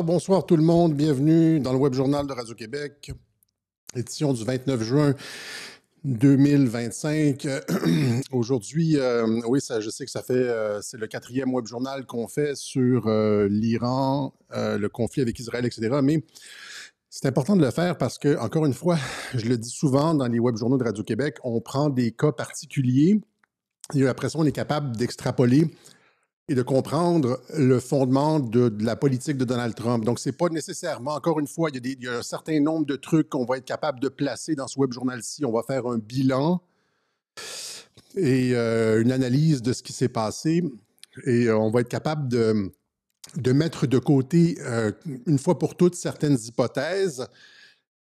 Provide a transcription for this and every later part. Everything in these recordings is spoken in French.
Bonsoir tout le monde. Bienvenue dans le Web Journal de Radio-Québec, édition du 29 juin 2025. Aujourd'hui, oui, je sais que c'est le 4e Web Journal qu'on fait sur l'Iran, le conflit avec Israël, etc. Mais c'est important de le faire parce que, encore une fois, je le dis souvent dans les Web Journaux de Radio-Québec, on prend des cas particuliers et après ça, on est capable d'extrapoler et de comprendre le fondement de la politique de Donald Trump. Donc, c'est pas nécessairement, encore une fois, il y a un certain nombre de trucs qu'on va être capable de placer dans ce web journal-ci. On va faire un bilan et une analyse de ce qui s'est passé et on va être capable de mettre de côté, une fois pour toutes, certaines hypothèses,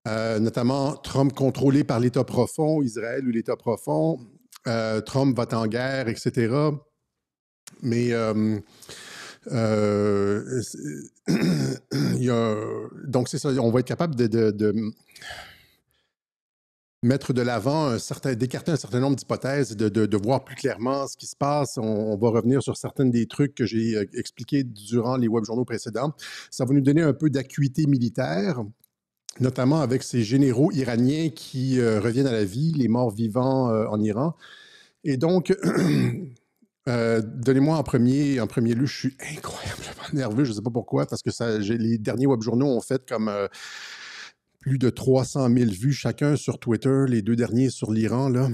notamment Trump contrôlé par l'État profond, Israël ou l'État profond, Trump va en guerre, etc. Mais donc c'est ça, on va être capable de mettre de l'avant d'écarter un certain nombre d'hypothèses, de voir plus clairement ce qui se passe. On va revenir sur certains des trucs que j'ai expliqués durant les web journaux précédents. Ça va nous donner un peu d'acuité militaire, notamment avec ces généraux iraniens qui reviennent à la vie, les morts vivants en Iran. Et donc, donnez-moi en premier lieu, je suis incroyablement nerveux, je ne sais pas pourquoi, parce que les derniers web journaux ont fait comme plus de 300 000 vues chacun sur Twitter, les 2 derniers sur l'Iran, là.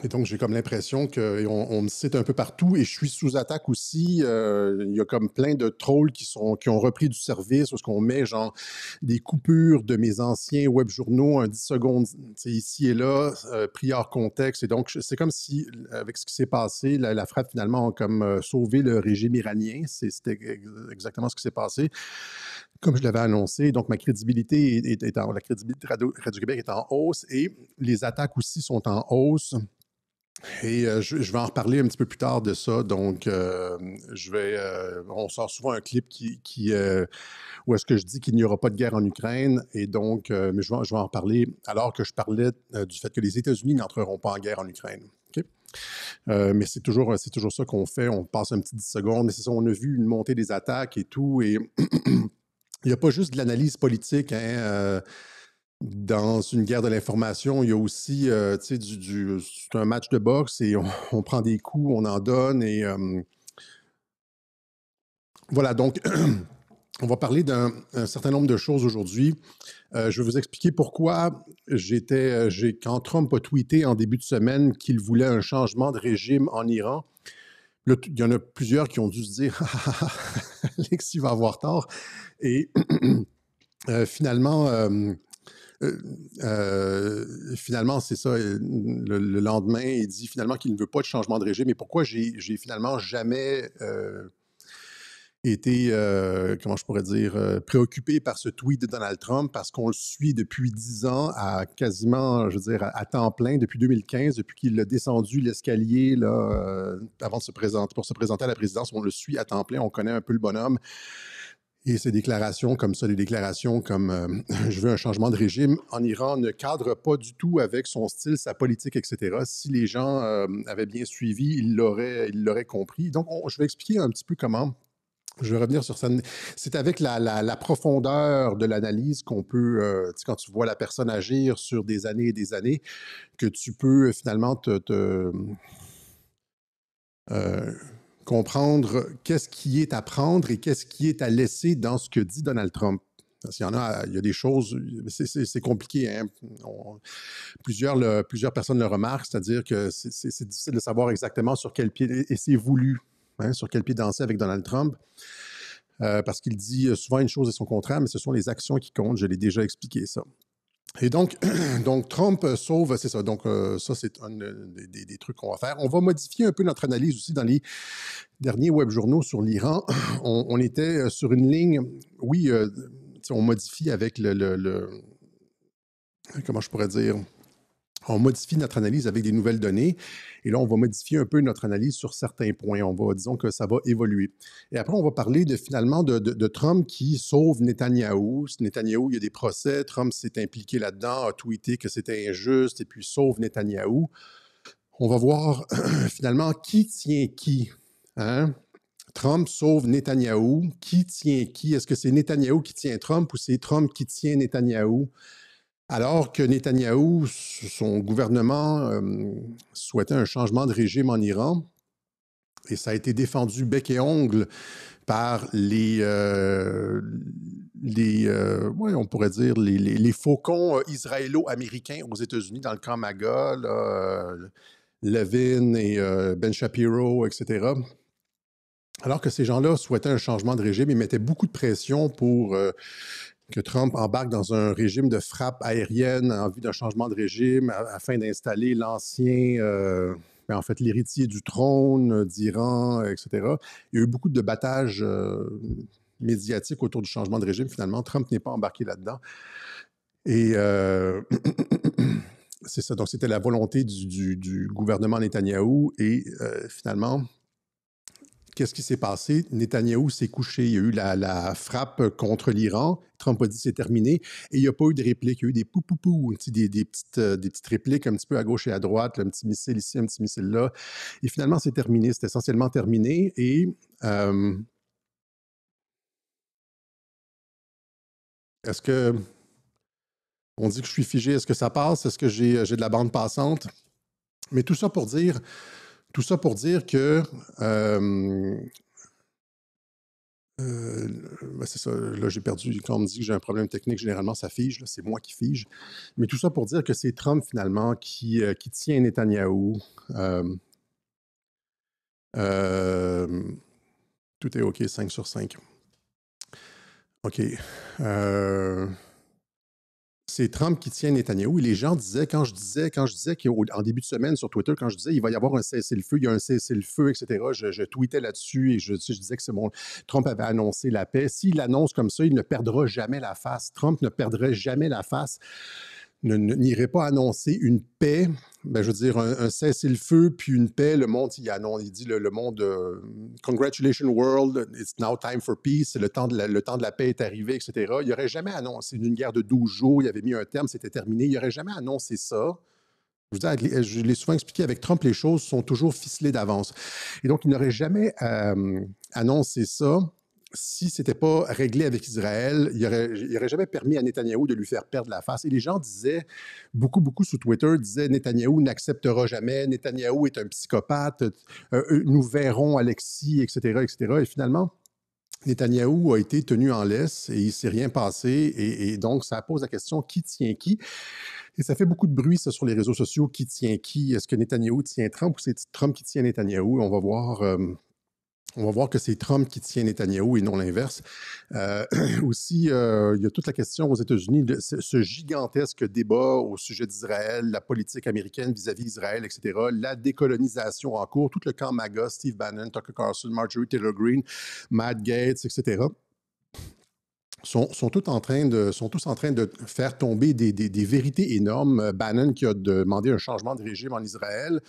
Et donc, j'ai comme l'impression qu'on me cite un peu partout et je suis sous attaque aussi. Il y a comme plein de trolls qui ont repris du service, parce qu'on met genre des coupures de mes anciens web journaux, un 10 secondes ici et là, pris hors contexte. Et donc, c'est comme si, avec ce qui s'est passé, la frappe finalement a comme sauvé le régime iranien. C'était exactement ce qui s'est passé, comme je l'avais annoncé. Donc, la crédibilité de Radio-Québec est en hausse et les attaques aussi sont en hausse. Et je vais en reparler un petit peu plus tard de ça. Donc, on sort souvent un clip où est-ce que je dis qu'il n'y aura pas de guerre en Ukraine. Et donc, mais je vais en reparler alors que je parlais du fait que les États-Unis n'entreront pas en guerre en Ukraine. OK? Mais c'est toujours ça qu'on fait. On passe un petit 10 secondes. Mais c'est ça, on a vu une montée des attaques et tout. Et il n'y a pas juste de l'analyse politique, hein. Dans une guerre de l'information, il y a aussi, tu sais, c'est un match de boxe et on prend des coups, on en donne et voilà, donc on va parler d'un certain nombre de choses aujourd'hui. Je vais vous expliquer pourquoi quand Trump a tweeté en début de semaine qu'il voulait un changement de régime en Iran. Là, il y en a plusieurs qui ont dû se dire « Alexis va avoir tort ». Et finalement, c'est ça. Le lendemain, il dit finalement qu'il ne veut pas de changement de régime. Et pourquoi j'ai finalement jamais été, comment je pourrais dire, préoccupé par ce tweet de Donald Trump, parce qu'on le suit depuis 10 ans à quasiment, je veux dire, à temps plein, depuis 2015, depuis qu'il a descendu l'escalier là, avant de pour se présenter à la présidence. On le suit à temps plein, on connaît un peu le bonhomme. Et ces déclarations comme ça, des déclarations comme je veux un changement de régime en Iran ne cadrent pas du tout avec son style, sa politique, etc. Si les gens avaient bien suivi, ils l'auraient compris. Donc, je vais expliquer un petit peu comment. Je vais revenir sur ça. C'est avec la profondeur de l'analyse qu'on peut, quand tu vois la personne agir sur des années et des années, que tu peux finalement comprendre qu'est-ce qui est à prendre et qu'est-ce qui est à laisser dans ce que dit Donald Trump. Parce qu'il il y a des choses, c'est compliqué. Hein? Plusieurs personnes le remarquent, c'est-à-dire que c'est difficile de savoir exactement sur quel pied, et c'est voulu, hein, sur quel pied danser avec Donald Trump. Parce qu'il dit souvent une chose et son contraire, mais ce sont les actions qui comptent. Je l'ai déjà expliqué ça. Et donc Trump sauve, c'est ça. Donc, ça, c'est un des trucs qu'on va faire. On va modifier un peu notre analyse aussi dans les derniers web journaux sur l'Iran. On était sur une ligne, oui, on modifie avec comment je pourrais dire, on modifie notre analyse avec des nouvelles données. Et là, on va modifier un peu notre analyse sur certains points. Disons que ça va évoluer. Et après, on va parler finalement de Trump qui sauve Netanyahou. Netanyahou, il y a des procès. Trump s'est impliqué là-dedans, a tweeté que c'était injuste et puis sauve Netanyahou. On va voir finalement qui tient qui. Hein? Trump sauve Netanyahou. Qui tient qui? Est-ce que c'est Netanyahou qui tient Trump ou c'est Trump qui tient Netanyahou? Alors que Netanyahou, son gouvernement souhaitait un changement de régime en Iran, et ça a été défendu bec et ongle par ouais, on pourrait dire les faucons israélo-américains aux États-Unis dans le camp MAGA, là, Levin et Ben Shapiro, etc. Alors que ces gens-là souhaitaient un changement de régime et mettaient beaucoup de pression pour que Trump embarque dans un régime de frappe aérienne en vue d'un changement de régime afin d'installer l'ancien, en fait, l'héritier du trône d'Iran, etc. Il y a eu beaucoup de battages médiatiques autour du changement de régime. Finalement, Trump n'est pas embarqué là-dedans. Et c'est ça. Donc, c'était la volonté du gouvernement Netanyahou. Et finalement, qu'est-ce qui s'est passé? Netanyahou s'est couché. Il y a eu la frappe contre l'Iran. Trump a dit c'est terminé. Et il n'y a pas eu de réplique. Il y a eu des pou-pou-pou, des petites répliques un petit peu à gauche et à droite, là, un petit missile ici, un petit missile là. Et finalement, c'est terminé. C'est essentiellement terminé. Et est-ce que on dit que je suis figé? Est-ce que ça passe? Est-ce que j'ai de la bande passante? Mais tout ça pour dire que c'est ça, là j'ai perdu, quand on me dit que j'ai un problème technique, généralement ça fige, là, c'est moi qui fige. Mais tout ça pour dire que c'est Trump finalement qui tient Netanyahou. Tout est OK, 5 sur 5. OK. C'est Trump qui tient Netanyahou. Et les gens disaient, quand je disais qu'en début de semaine sur Twitter, quand je disais il va y avoir un cessez-le-feu, il y a un cessez-le-feu, etc., je tweetais là-dessus et je disais que c'est bon. Trump avait annoncé la paix. S'il annonce comme ça, il ne perdra jamais la face. Trump ne perdrait jamais la face. N'irait pas annoncer une paix, ben, je veux dire, un cessez-le-feu, puis une paix, le monde, il dit le monde, congratulations world, it's now time for peace, le temps de la paix est arrivé, etc. Il n'aurait jamais annoncé une guerre de 12 jours, il avait mis un terme, c'était terminé, il n'aurait jamais annoncé ça. Je l'ai souvent expliqué, avec Trump, les choses sont toujours ficelées d'avance. Et donc, il n'aurait jamais annoncé ça si ce n'était pas réglé avec Israël. Il n'aurait jamais permis à Netanyahou de lui faire perdre la face. Et les gens disaient, beaucoup sur Twitter, disaient Netanyahou n'acceptera jamais, Netanyahou est un psychopathe, nous verrons Alexis, etc., etc. Et finalement, Netanyahou a été tenu en laisse et il ne s'est rien passé. Et donc, ça pose la question qui tient qui? Et ça fait beaucoup de bruit, ça, sur les réseaux sociaux. Qui tient qui? Est-ce que Netanyahou tient Trump ou c'est Trump qui tient Netanyahou? On va voir que c'est Trump qui tient Netanyahou et non l'inverse. Aussi, il y a toute la question aux États-Unis de ce gigantesque débat au sujet d'Israël, la politique américaine vis-à-vis d'Israël, etc., la décolonisation en cours, tout le camp MAGA, Steve Bannon, Tucker Carlson, Marjorie Taylor Greene, Matt Gaetz, etc., sont tous en train de faire tomber des vérités énormes. Bannon qui a demandé un changement de régime en Israël.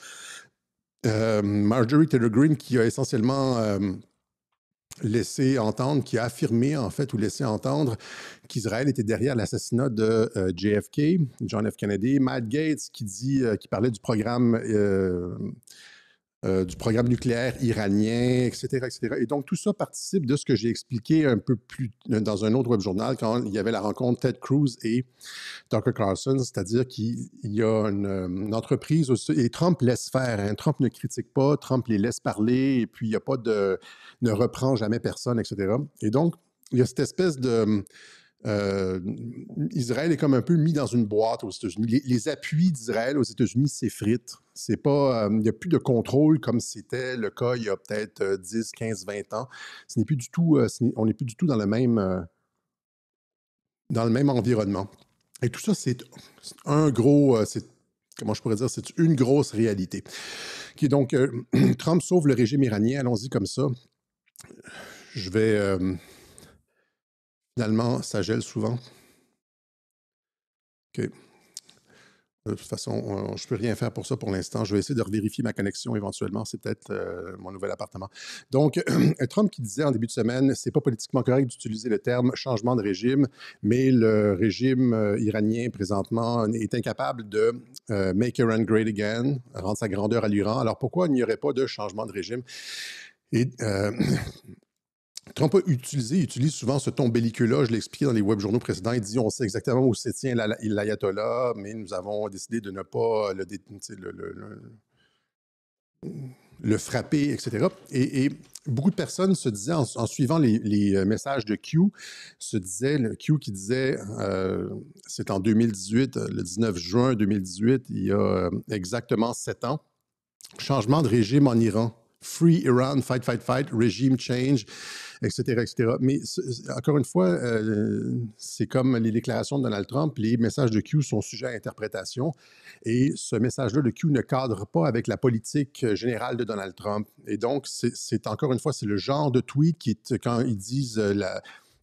Marjorie Taylor Greene qui a essentiellement laissé entendre, qui a affirmé en fait ou laissé entendre qu'Israël était derrière l'assassinat de JFK, John F. Kennedy. Matt Gaetz qui parlait du programme nucléaire iranien, etc., etc. Et donc, tout ça participe de ce que j'ai expliqué un peu plus dans un autre web journal quand il y avait la rencontre Ted Cruz et Tucker Carlson, c'est-à-dire qu'il y a une entreprise, et Trump laisse faire, hein. Trump ne critique pas, Trump les laisse parler, et puis il n'y a pas ne reprend jamais personne, etc. Et donc, il y a cette espèce de... Israël est comme un peu mis dans une boîte aux États-Unis. Les appuis d'Israël aux États-Unis s'effritent. C'est pas, il n'y a plus de contrôle comme c'était le cas il y a peut-être 10, 15, 20 ans. Ce n'est plus du tout, on n'est plus du tout dans le même environnement. Et tout ça, c'est un gros, comment je pourrais dire, c'est une grosse réalité. Qui est donc, Trump sauve le régime iranien, allons-y comme ça. Je vais, finalement, ça gèle souvent. OK. De toute façon, je ne peux rien faire pour ça pour l'instant. Je vais essayer de revérifier ma connexion éventuellement. C'est peut-être mon nouvel appartement. Donc, Trump qui disait en début de semaine, c'est pas politiquement correct d'utiliser le terme changement de régime, mais le régime iranien présentement est incapable de make Iran great again, rendre sa grandeur à l'Iran. Alors, pourquoi il n'y aurait pas de changement de régime? Et Trump utilise souvent ce ton belliqueux-là. Je l'ai expliqué dans les web journaux précédents. Il dit on sait exactement où se tient l'ayatollah, mais nous avons décidé de ne pas le frapper, etc. Et beaucoup de personnes se disaient, en suivant les messages de Q, le Q qui disait, c'est en 2018, le 19 juin 2018, il y a exactement 7 ans, changement de régime en Iran. Free Iran, fight, fight, fight, regime change, etc., etc. Mais encore une fois, c'est comme les déclarations de Donald Trump, les messages de Q sont sujets à interprétation et ce message-là de Q ne cadre pas avec la politique générale de Donald Trump. Et donc, c'est encore une fois, c'est le genre de tweet quand ils disent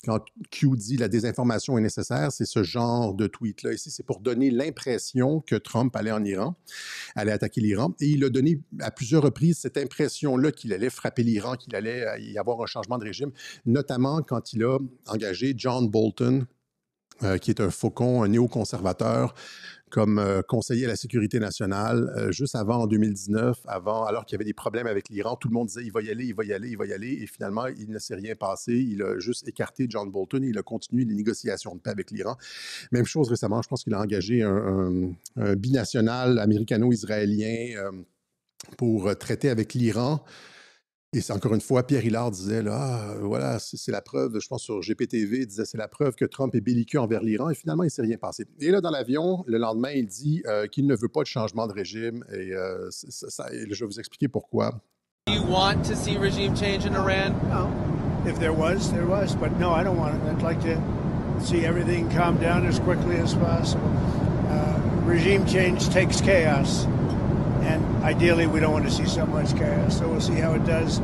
quand Q dit la désinformation est nécessaire, c'est ce genre de tweet-là. Ici, c'est pour donner l'impression que Trump allait en Iran, allait attaquer l'Iran. Et il a donné à plusieurs reprises cette impression-là qu'il allait frapper l'Iran, qu'il allait y avoir un changement de régime, notamment quand il a engagé John Bolton, qui est un faucon, un néoconservateur, comme conseiller à la sécurité nationale, juste avant, en 2019, alors qu'il y avait des problèmes avec l'Iran. Tout le monde disait il va y aller, il va y aller, il va y aller. Et finalement, il ne s'est rien passé. Il a juste écarté John Bolton et il a continué les négociations de paix avec l'Iran. Même chose récemment, je pense qu'il a engagé un binational américano-israélien pour traiter avec l'Iran. Et c'est encore une fois, Pierre Hillard disait, là, voilà, c'est la preuve, je pense sur GPTV, il disait, c'est la preuve que Trump est belliqueux envers l'Iran, et finalement, il ne s'est rien passé. Et là, dans l'avion, le lendemain, il dit qu'il ne veut pas de changement de régime, et je vais vous expliquer pourquoi. Do you want to see regime change in Iran? No. If there was, there was. But no, I don't want it. I'd like to see everything calm down as quickly as possible. Regime change takes chaos. And ideally, we don't want to see so much chaos. So we'll see how it does.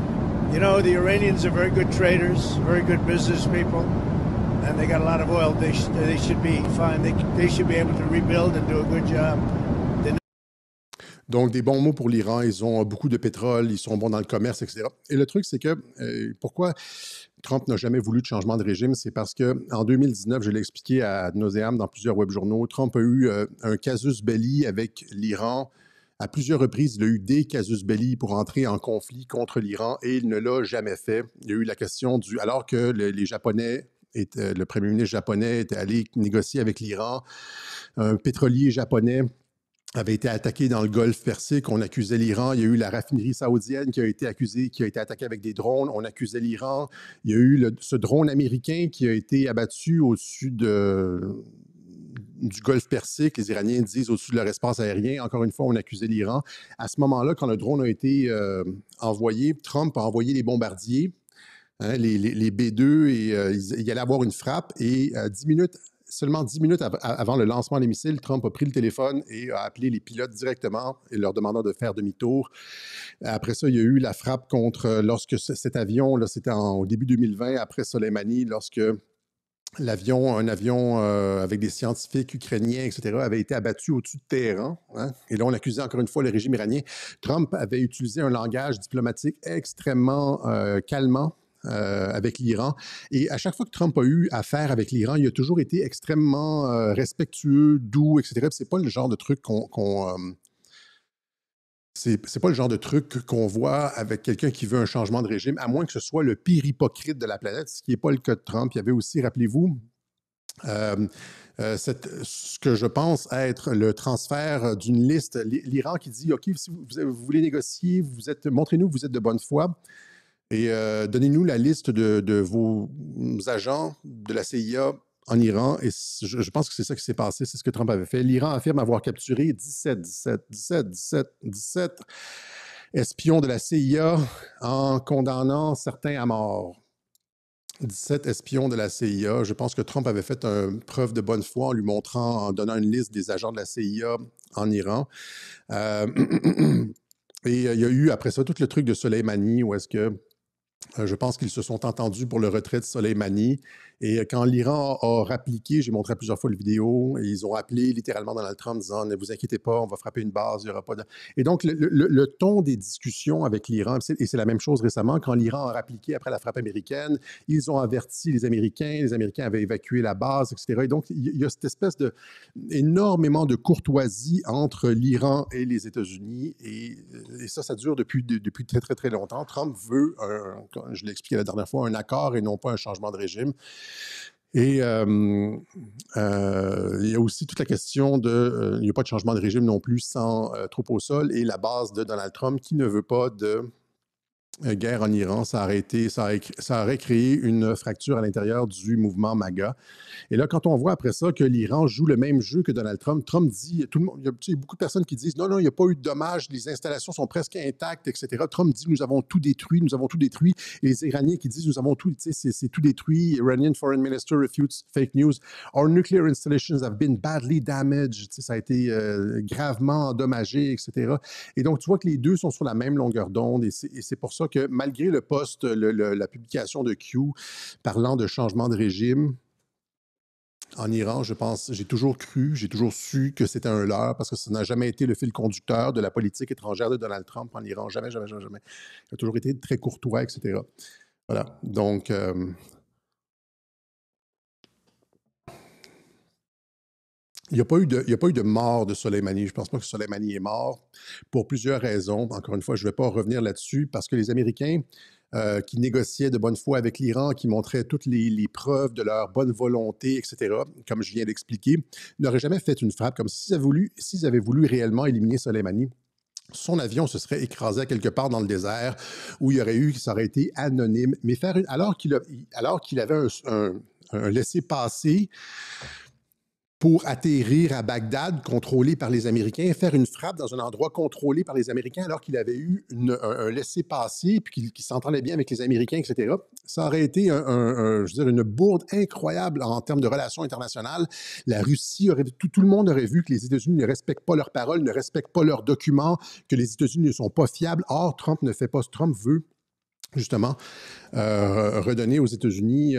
You know, the Iranians are very good traders, very good business people, and they got a lot of oil. They should be fine. They should be able to rebuild and do a good job. Donc, des bons mots pour l'Iran. Ils ont beaucoup de pétrole, ils sont bons dans le commerce, etc. Et le truc, c'est que pourquoi Trump n'a jamais voulu de changement de régime, c'est parce qu'en 2019, je l'ai expliqué ad nauseam dans plusieurs web journaux, Trump a eu un casus belli avec l'Iran. À plusieurs reprises, il a eu des casus belli pour entrer en conflit contre l'Iran et il ne l'a jamais fait. Il y a eu la question alors que les Japonais, le premier ministre japonais était allé négocier avec l'Iran, un pétrolier japonais avait été attaqué dans le Golfe Persique. On accusait l'Iran. Il y a eu la raffinerie saoudienne qui a été attaquée avec des drones. On accusait l'Iran. Il y a eu ce drone américain qui a été abattu au-dessus du Golfe Persique. Les Iraniens disent au-dessus de leur espace aérien. Encore une fois, on accusait l'Iran. À ce moment-là, quand le drone a été envoyé, Trump a envoyé les bombardiers, les B-2, et il allait avoir une frappe. Et seulement 10 minutes avant le lancement des missiles, Trump a pris le téléphone et a appelé les pilotes directement et leur demandant de faire demi-tour. Après ça, il y a eu la frappe lorsque cet avion, là, c'était au début 2020, après Soleimani, lorsque un avion avec des scientifiques ukrainiens, etc., avait été abattu au-dessus de Téhéran. Hein? Et là, on accusait encore une fois le régime iranien. Trump avait utilisé un langage diplomatique extrêmement calmant avec l'Iran. Et à chaque fois que Trump a eu affaire avec l'Iran, il a toujours été extrêmement respectueux, doux, etc. C'est pas le genre de truc c'est pas le genre de truc qu'on voit avec quelqu'un qui veut un changement de régime, à moins que ce soit le pire hypocrite de la planète, ce qui n'est pas le cas de Trump. Il y avait aussi, rappelez-vous, ce que je pense être le transfert d'une liste, l'Iran qui dit, OK, si vous voulez négocier, montrez-nous que vous êtes de bonne foi. Et donnez-nous la liste de vos agents de la CIA en Iran. Et je pense que c'est ça qui s'est passé. C'est ce que Trump avait fait. L'Iran affirme avoir capturé 17 espions de la CIA en condamnant certains à mort. 17 espions de la CIA. Je pense que Trump avait fait preuve de bonne foi en donnant une liste des agents de la CIA en Iran. Et il y a eu après ça tout le truc de Soleimani où est-ce que je pense qu'ils se sont entendus pour le retrait de Soleimani Et quand l'Iran a rappliqué, j'ai montré plusieurs fois la vidéo, et ils ont appelé littéralement Donald Trump en disant « Ne vous inquiétez pas, on va frapper une base, il n'y aura pas de... » Et donc, le ton des discussions avec l'Iran, et c'est la même chose récemment, quand l'Iran a rappliqué après la frappe américaine, ils ont averti les Américains avaient évacué la base, etc. Et donc, il y a cette espèce de énormément de courtoisie entre l'Iran et les États-Unis, et ça dure depuis très, très, très longtemps. Trump veut, je l'ai expliqué la dernière fois, un accord et non pas un changement de régime. Et il y a aussi toute la question il n'y a pas de changement de régime non plus sans troupes au sol, et la base de Donald Trump qui ne veut pas de guerre en Iran, ça aurait créé une fracture à l'intérieur du mouvement MAGA. Et là, quand on voit après ça que l'Iran joue le même jeu que Donald Trump, Trump dit, tout le monde, il y a beaucoup de personnes qui disent non, il n'y a pas eu de dommages, les installations sont presque intactes, etc. Trump dit nous avons tout détruit. Et les Iraniens qui disent nous avons tout, c'est tout détruit. Iranian Foreign Minister refutes fake news. Our nuclear installations have been badly damaged. Ça a été gravement endommagé, etc. Et donc, tu vois que les deux sont sur la même longueur d'onde, et c'est pour ça que malgré le post, la publication de Q parlant de changement de régime, en Iran, je pense, j'ai toujours su que c'était un leurre parce que ça n'a jamais été le fil conducteur de la politique étrangère de Donald Trump en Iran. Jamais, jamais, jamais, jamais. Il a toujours été très courtois, etc. Voilà. Donc, il n'y a pas eu de mort de Soleimani. Je ne pense pas que Soleimani est mort pour plusieurs raisons. Encore une fois, je ne vais pas revenir là-dessus parce que les Américains qui négociaient de bonne foi avec l'Iran, qui montraient toutes les preuves de leur bonne volonté, etc., comme je viens d'expliquer, n'auraient jamais fait une frappe comme s'ils avaient voulu réellement éliminer Soleimani. Son avion se serait écrasé quelque part dans le désert où ça aurait été anonyme. Mais alors qu'il avait un laissez-passer pour atterrir à Bagdad, contrôlé par les Américains, faire une frappe dans un endroit contrôlé par les Américains alors qu'il avait eu un laissez-passer puis qu'il s'entendait bien avec les Américains, etc. Ça aurait été je veux dire, une bourde incroyable en termes de relations internationales. La Russie tout le monde aurait vu que les États-Unis ne respectent pas leurs paroles, ne respectent pas leurs documents, que les États-Unis ne sont pas fiables. Or, Trump ne fait pas. Trump veut justement redonner aux États-Unis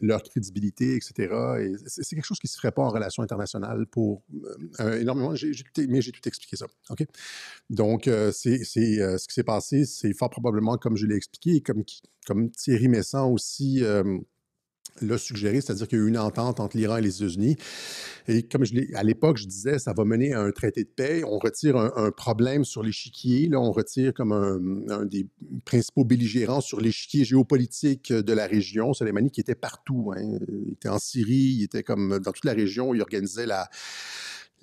leur crédibilité, etc. Et c'est quelque chose qui ne se ferait pas en relation internationale pour énormément. Mais j'ai tout expliqué ça. OK? Donc, ce qui s'est passé, c'est fort probablement, comme je l'ai expliqué, comme Thierry Messant aussi l'a suggéré, c'est-à-dire qu'il y a eu une entente entre l'Iran et les États-Unis. Et comme à l'époque, je disais, ça va mener à un traité de paix. On retire un problème sur l'échiquier. Là, on retire comme un des principaux belligérants sur l'échiquier géopolitique de la région. Soleimani qui était partout. Hein. Il était en Syrie, il était comme dans toute la région. Il organisait la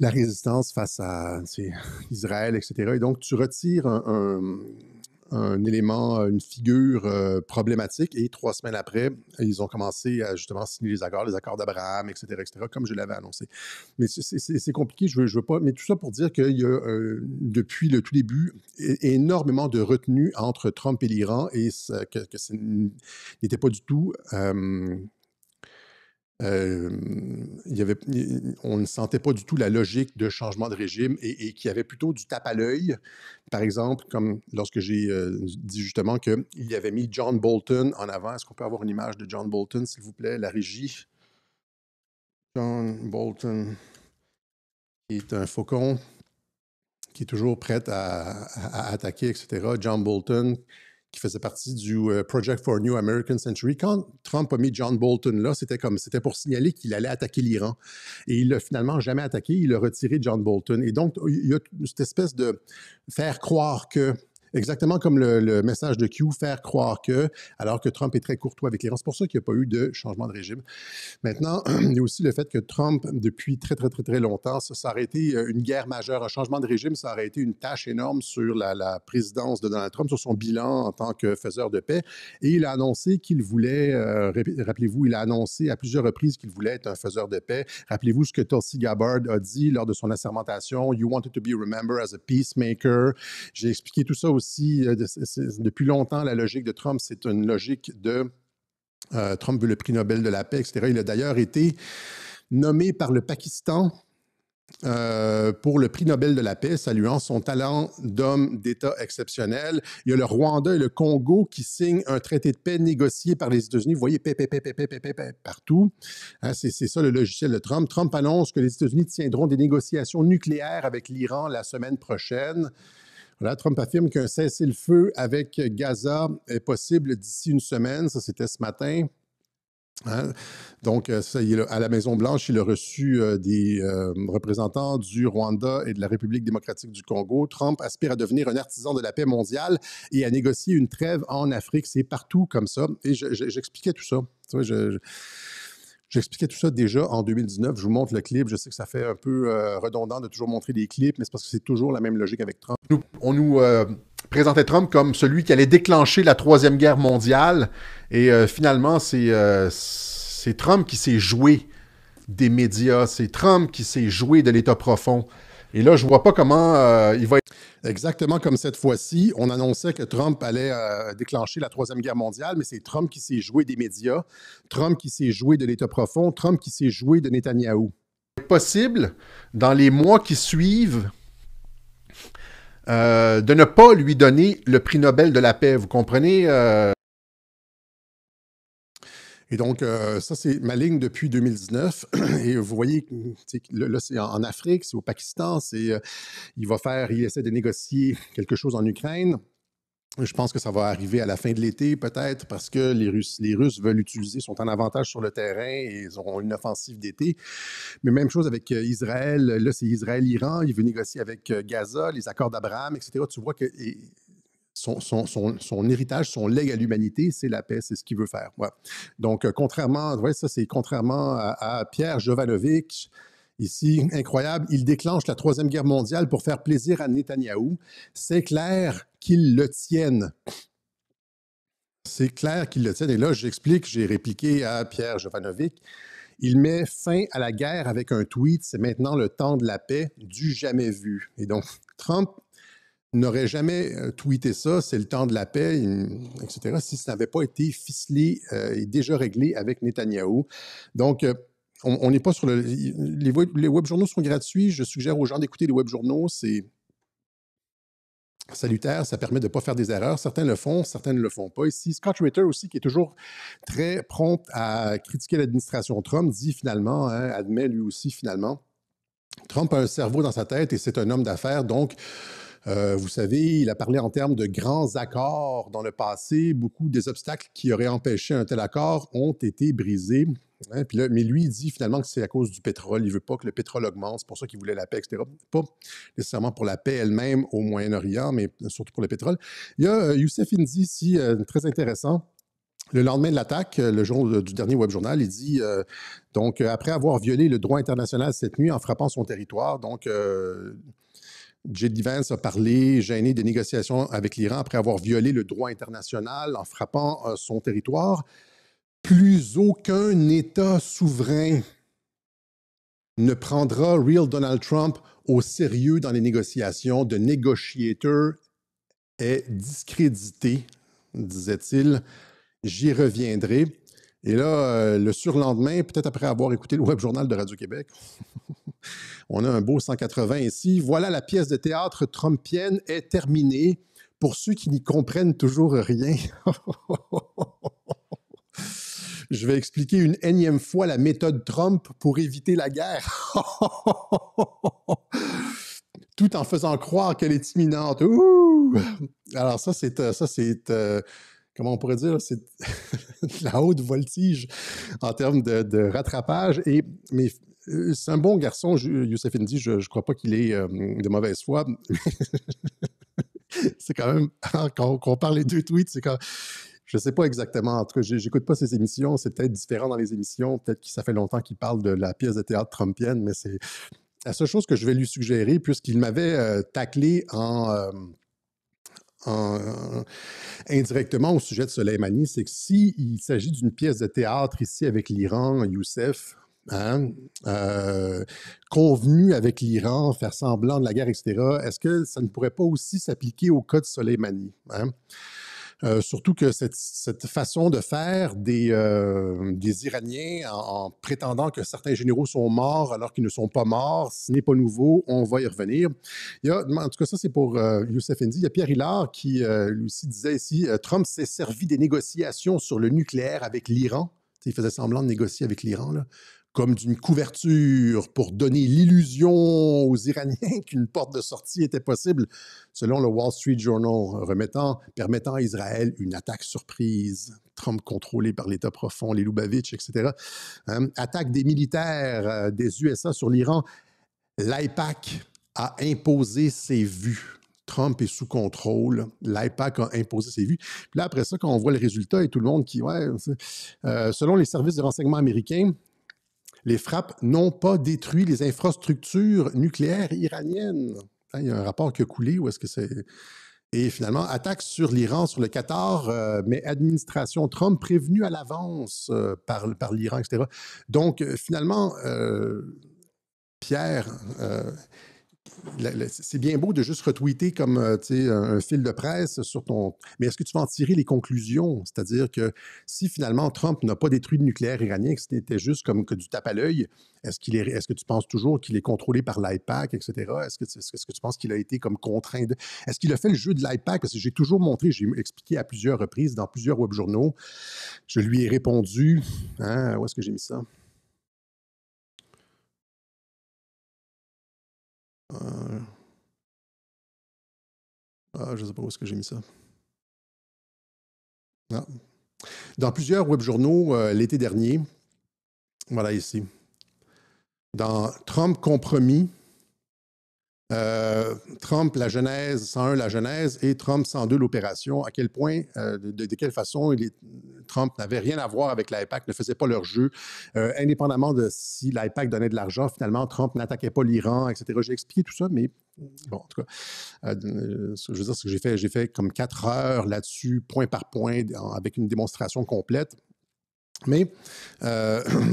résistance face à Israël, etc. Et donc, tu retires un élément, une figure problématique, et 3 semaines après, ils ont commencé à justement signer les accords d'Abraham, etc., comme je l'avais annoncé. Mais c'est compliqué, je veux pas, mais tout ça pour dire qu'il y a, depuis le tout début, énormément de retenue entre Trump et l'Iran, et que ce n'était pas du tout... on ne sentait pas du tout la logique de changement de régime, et qu'il y avait plutôt du tape à l'œil. Par exemple, comme lorsque j'ai dit justement qu'il avait mis John Bolton en avant. Est-ce qu'on peut avoir une image de John Bolton, s'il vous plaît, la régie? John Bolton, qui est un faucon, qui est toujours prêt à attaquer, etc. John Bolton, qui faisait partie du Project for a New American Century. Quand Trump a mis John Bolton là, c'était pour signaler qu'il allait attaquer l'Iran. Et il l'a finalement jamais attaqué, il a retiré John Bolton. Et donc, il y a cette espèce de faire croire que, exactement comme le message de Q, faire croire que, alors que Trump est très courtois avec l'Iran. C'est pour ça qu'il n'y a pas eu de changement de régime. Maintenant, il y a aussi le fait que Trump, depuis très, très, très, très longtemps, ça aurait été une guerre majeure. Un changement de régime, ça aurait été une tâche énorme sur la présidence de Donald Trump, sur son bilan en tant que faiseur de paix. Et il a annoncé qu'il voulait, rappelez-vous, il a annoncé à plusieurs reprises qu'il voulait être un faiseur de paix. Rappelez-vous ce que Tulsi Gabbard a dit lors de son assermentation. You wanted to be remembered as a peacemaker. J'ai expliqué tout ça aussi. Depuis longtemps, la logique de Trump, c'est une logique de... Trump veut le prix Nobel de la paix, etc. Il a d'ailleurs été nommé par le Pakistan pour le prix Nobel de la paix, saluant son talent d'homme d'État exceptionnel. Il y a le Rwanda et le Congo qui signent un traité de paix négocié par les États-Unis. Vous voyez, paix, paix, paix, paix, paix, paix, paix, paix partout. Hein, c'est ça le logiciel de Trump. Trump annonce que les États-Unis tiendront des négociations nucléaires avec l'Iran la semaine prochaine. Voilà, Trump affirme qu'un cessez-le-feu avec Gaza est possible d'ici une semaine. Ça, c'était ce matin. Hein? Donc, ça, à la Maison-Blanche, il a reçu des représentants du Rwanda et de la République démocratique du Congo. Trump aspire à devenir un artisan de la paix mondiale et à négocier une trêve en Afrique. C'est partout comme ça. Et j'expliquais tout ça. Tu vois, j'expliquais tout ça déjà en 2019. Je vous montre le clip. Je sais que ça fait un peu redondant de toujours montrer des clips, mais c'est parce que c'est toujours la même logique avec Trump. On nous présentait Trump comme celui qui allait déclencher la Troisième Guerre mondiale. Et finalement, c'est Trump qui s'est joué des médias. C'est Trump qui s'est joué de l'État profond. Et là, je ne vois pas comment il va... Exactement comme cette fois-ci, on annonçait que Trump allait déclencher la Troisième Guerre mondiale, mais c'est Trump qui s'est joué des médias, Trump qui s'est joué de l'État profond, Trump qui s'est joué de Netanyahou. Possible, dans les mois qui suivent, de ne pas lui donner le prix Nobel de la paix. Vous comprenez? Et donc, ça, c'est ma ligne depuis 2019. Et vous voyez, là, c'est en Afrique, c'est au Pakistan, il essaie de négocier quelque chose en Ukraine. Je pense que ça va arriver à la fin de l'été, peut-être, parce que les Russes veulent utiliser, sont en avantage sur le terrain et ils auront une offensive d'été. Mais même chose avec Israël. Là, c'est Israël-Iran. Il veut négocier avec Gaza, les accords d'Abraham, etc. Tu vois que son héritage, son legs à l'humanité, c'est la paix, c'est ce qu'il veut faire. Ouais. Donc, contrairement à Pierre Jovanovic, ici, incroyable, il déclenche la Troisième Guerre mondiale pour faire plaisir à Netanyahou. C'est clair qu'ils le tiennent. C'est clair qu'ils le tiennent. Et là, j'explique, j'ai répliqué à Pierre Jovanovic, il met fin à la guerre avec un tweet, c'est maintenant le temps de la paix, du jamais vu. Et donc, Trump n'aurait jamais tweeté ça, c'est le temps de la paix, etc., si ça n'avait pas été ficelé et déjà réglé avec Netanyahou. Donc, on n'est pas sur les web journaux sont gratuits. Je suggère aux gens d'écouter les web journaux. C'est salutaire. Ça permet de ne pas faire des erreurs. Certains le font, certains ne le font pas. Ici, Scott Ritter aussi, qui est toujours très prompt à critiquer l'administration Trump, dit finalement, admet lui aussi finalement, Trump a un cerveau dans sa tête et c'est un homme d'affaires. Donc, vous savez, il a parlé en termes de grands accords dans le passé. Beaucoup des obstacles qui auraient empêché un tel accord ont été brisés. Hein, puis là, mais lui, il dit finalement que c'est à cause du pétrole. Il ne veut pas que le pétrole augmente. C'est pour ça qu'il voulait la paix, etc. Pas nécessairement pour la paix elle-même au Moyen-Orient, mais surtout pour le pétrole. Il y a Youssef Indy ici, très intéressant. Le lendemain de l'attaque, le jour du dernier web journal, il dit donc, après avoir violé le droit international cette nuit en frappant son territoire, donc... J.D. Vance a parlé, gêné des négociations avec l'Iran après avoir violé le droit international en frappant son territoire. Plus aucun État souverain ne prendra Real Donald Trump au sérieux dans les négociations. The negotiator est discrédité, disait-il. J'y reviendrai. Et là, le surlendemain, peut-être après avoir écouté le web journal de Radio-Québec, on a un beau 180 ici. Voilà, la pièce de théâtre trumpienne est terminée. Pour ceux qui n'y comprennent toujours rien, je vais expliquer une énième fois la méthode Trump pour éviter la guerre. Tout en faisant croire qu'elle est imminente. Ouh! Alors ça, c'est comment on pourrait dire, c'est la haute voltige en termes de rattrapage. Mais c'est un bon garçon, Youssef Indy. Je ne crois pas qu'il est de mauvaise foi. C'est quand même, quand on parle les deux tweets, c'est quand je ne sais pas exactement. En tout cas, je n'écoute pas ses émissions. C'est peut-être différent dans les émissions. Peut-être que ça fait longtemps qu'il parle de la pièce de théâtre trumpienne, mais c'est la seule chose que je vais lui suggérer, puisqu'il m'avait taclé indirectement au sujet de Soleimani, c'est que s'il s'agit d'une pièce de théâtre ici avec l'Iran, Youssef, convenu avec l'Iran, faire semblant de la guerre, etc., est-ce que ça ne pourrait pas aussi s'appliquer au cas de Soleimani? Hein? Surtout que cette façon de faire des Iraniens en prétendant que certains généraux sont morts alors qu'ils ne sont pas morts, ce n'est pas nouveau, on va y revenir. En tout cas, ça c'est pour Youssef Indy. Il y a Pierre Hillard qui lui aussi disait ici, Trump s'est servi des négociations sur le nucléaire avec l'Iran. Il faisait semblant de négocier avec l'Iran, là, comme d'une couverture pour donner l'illusion aux Iraniens qu'une porte de sortie était possible, selon le Wall Street Journal, permettant à Israël une attaque surprise. Trump contrôlé par l'État profond, les Lubavitch, etc. Attaque des militaires des USA sur l'Iran. L'AIPAC a imposé ses vues. Trump est sous contrôle. L'AIPAC a imposé ses vues. Puis là, après ça, quand on voit le résultat et tout le monde qui... selon les services de renseignement américains, les frappes n'ont pas détruit les infrastructures nucléaires iraniennes. Il y a un rapport qui a coulé, où est-ce que c'est... Et finalement, attaque sur l'Iran, sur le Qatar, mais administration Trump prévenue à l'avance par l'Iran, etc. Donc, finalement, Pierre, c'est bien beau de juste retweeter comme un fil de presse sur ton... Mais est-ce que tu vas en tirer les conclusions? C'est-à-dire que si finalement Trump n'a pas détruit le nucléaire iranien, que c'était juste comme que du tape à l'œil, est-ce que tu penses toujours qu'il est contrôlé par l'AIPAC, etc.? Est-ce que tu penses qu'il a été comme contraint de... Est-ce qu'il a fait le jeu de l'AIPAC? Parce que j'ai toujours montré, j'ai expliqué à plusieurs reprises dans plusieurs webjournaux. Je lui ai répondu... Hein, où est-ce que j'ai mis ça? Je ne sais pas où est-ce que j'ai mis ça. Non. Dans plusieurs webjournaux l'été dernier, voilà ici, dans Trump compromis, Trump la genèse 101 la genèse et Trump 102 l'opération, à quel point, de quelle façon Trump n'avait rien à voir avec l'AIPAC, ne faisait pas leur jeu, indépendamment de si l'AIPAC donnait de l'argent, finalement Trump n'attaquait pas l'Iran, etc. J'ai expliqué tout ça, mais bon, en tout cas, je veux dire, ce que j'ai fait comme 4 heures là-dessus, point par point, avec une démonstration complète. Mais,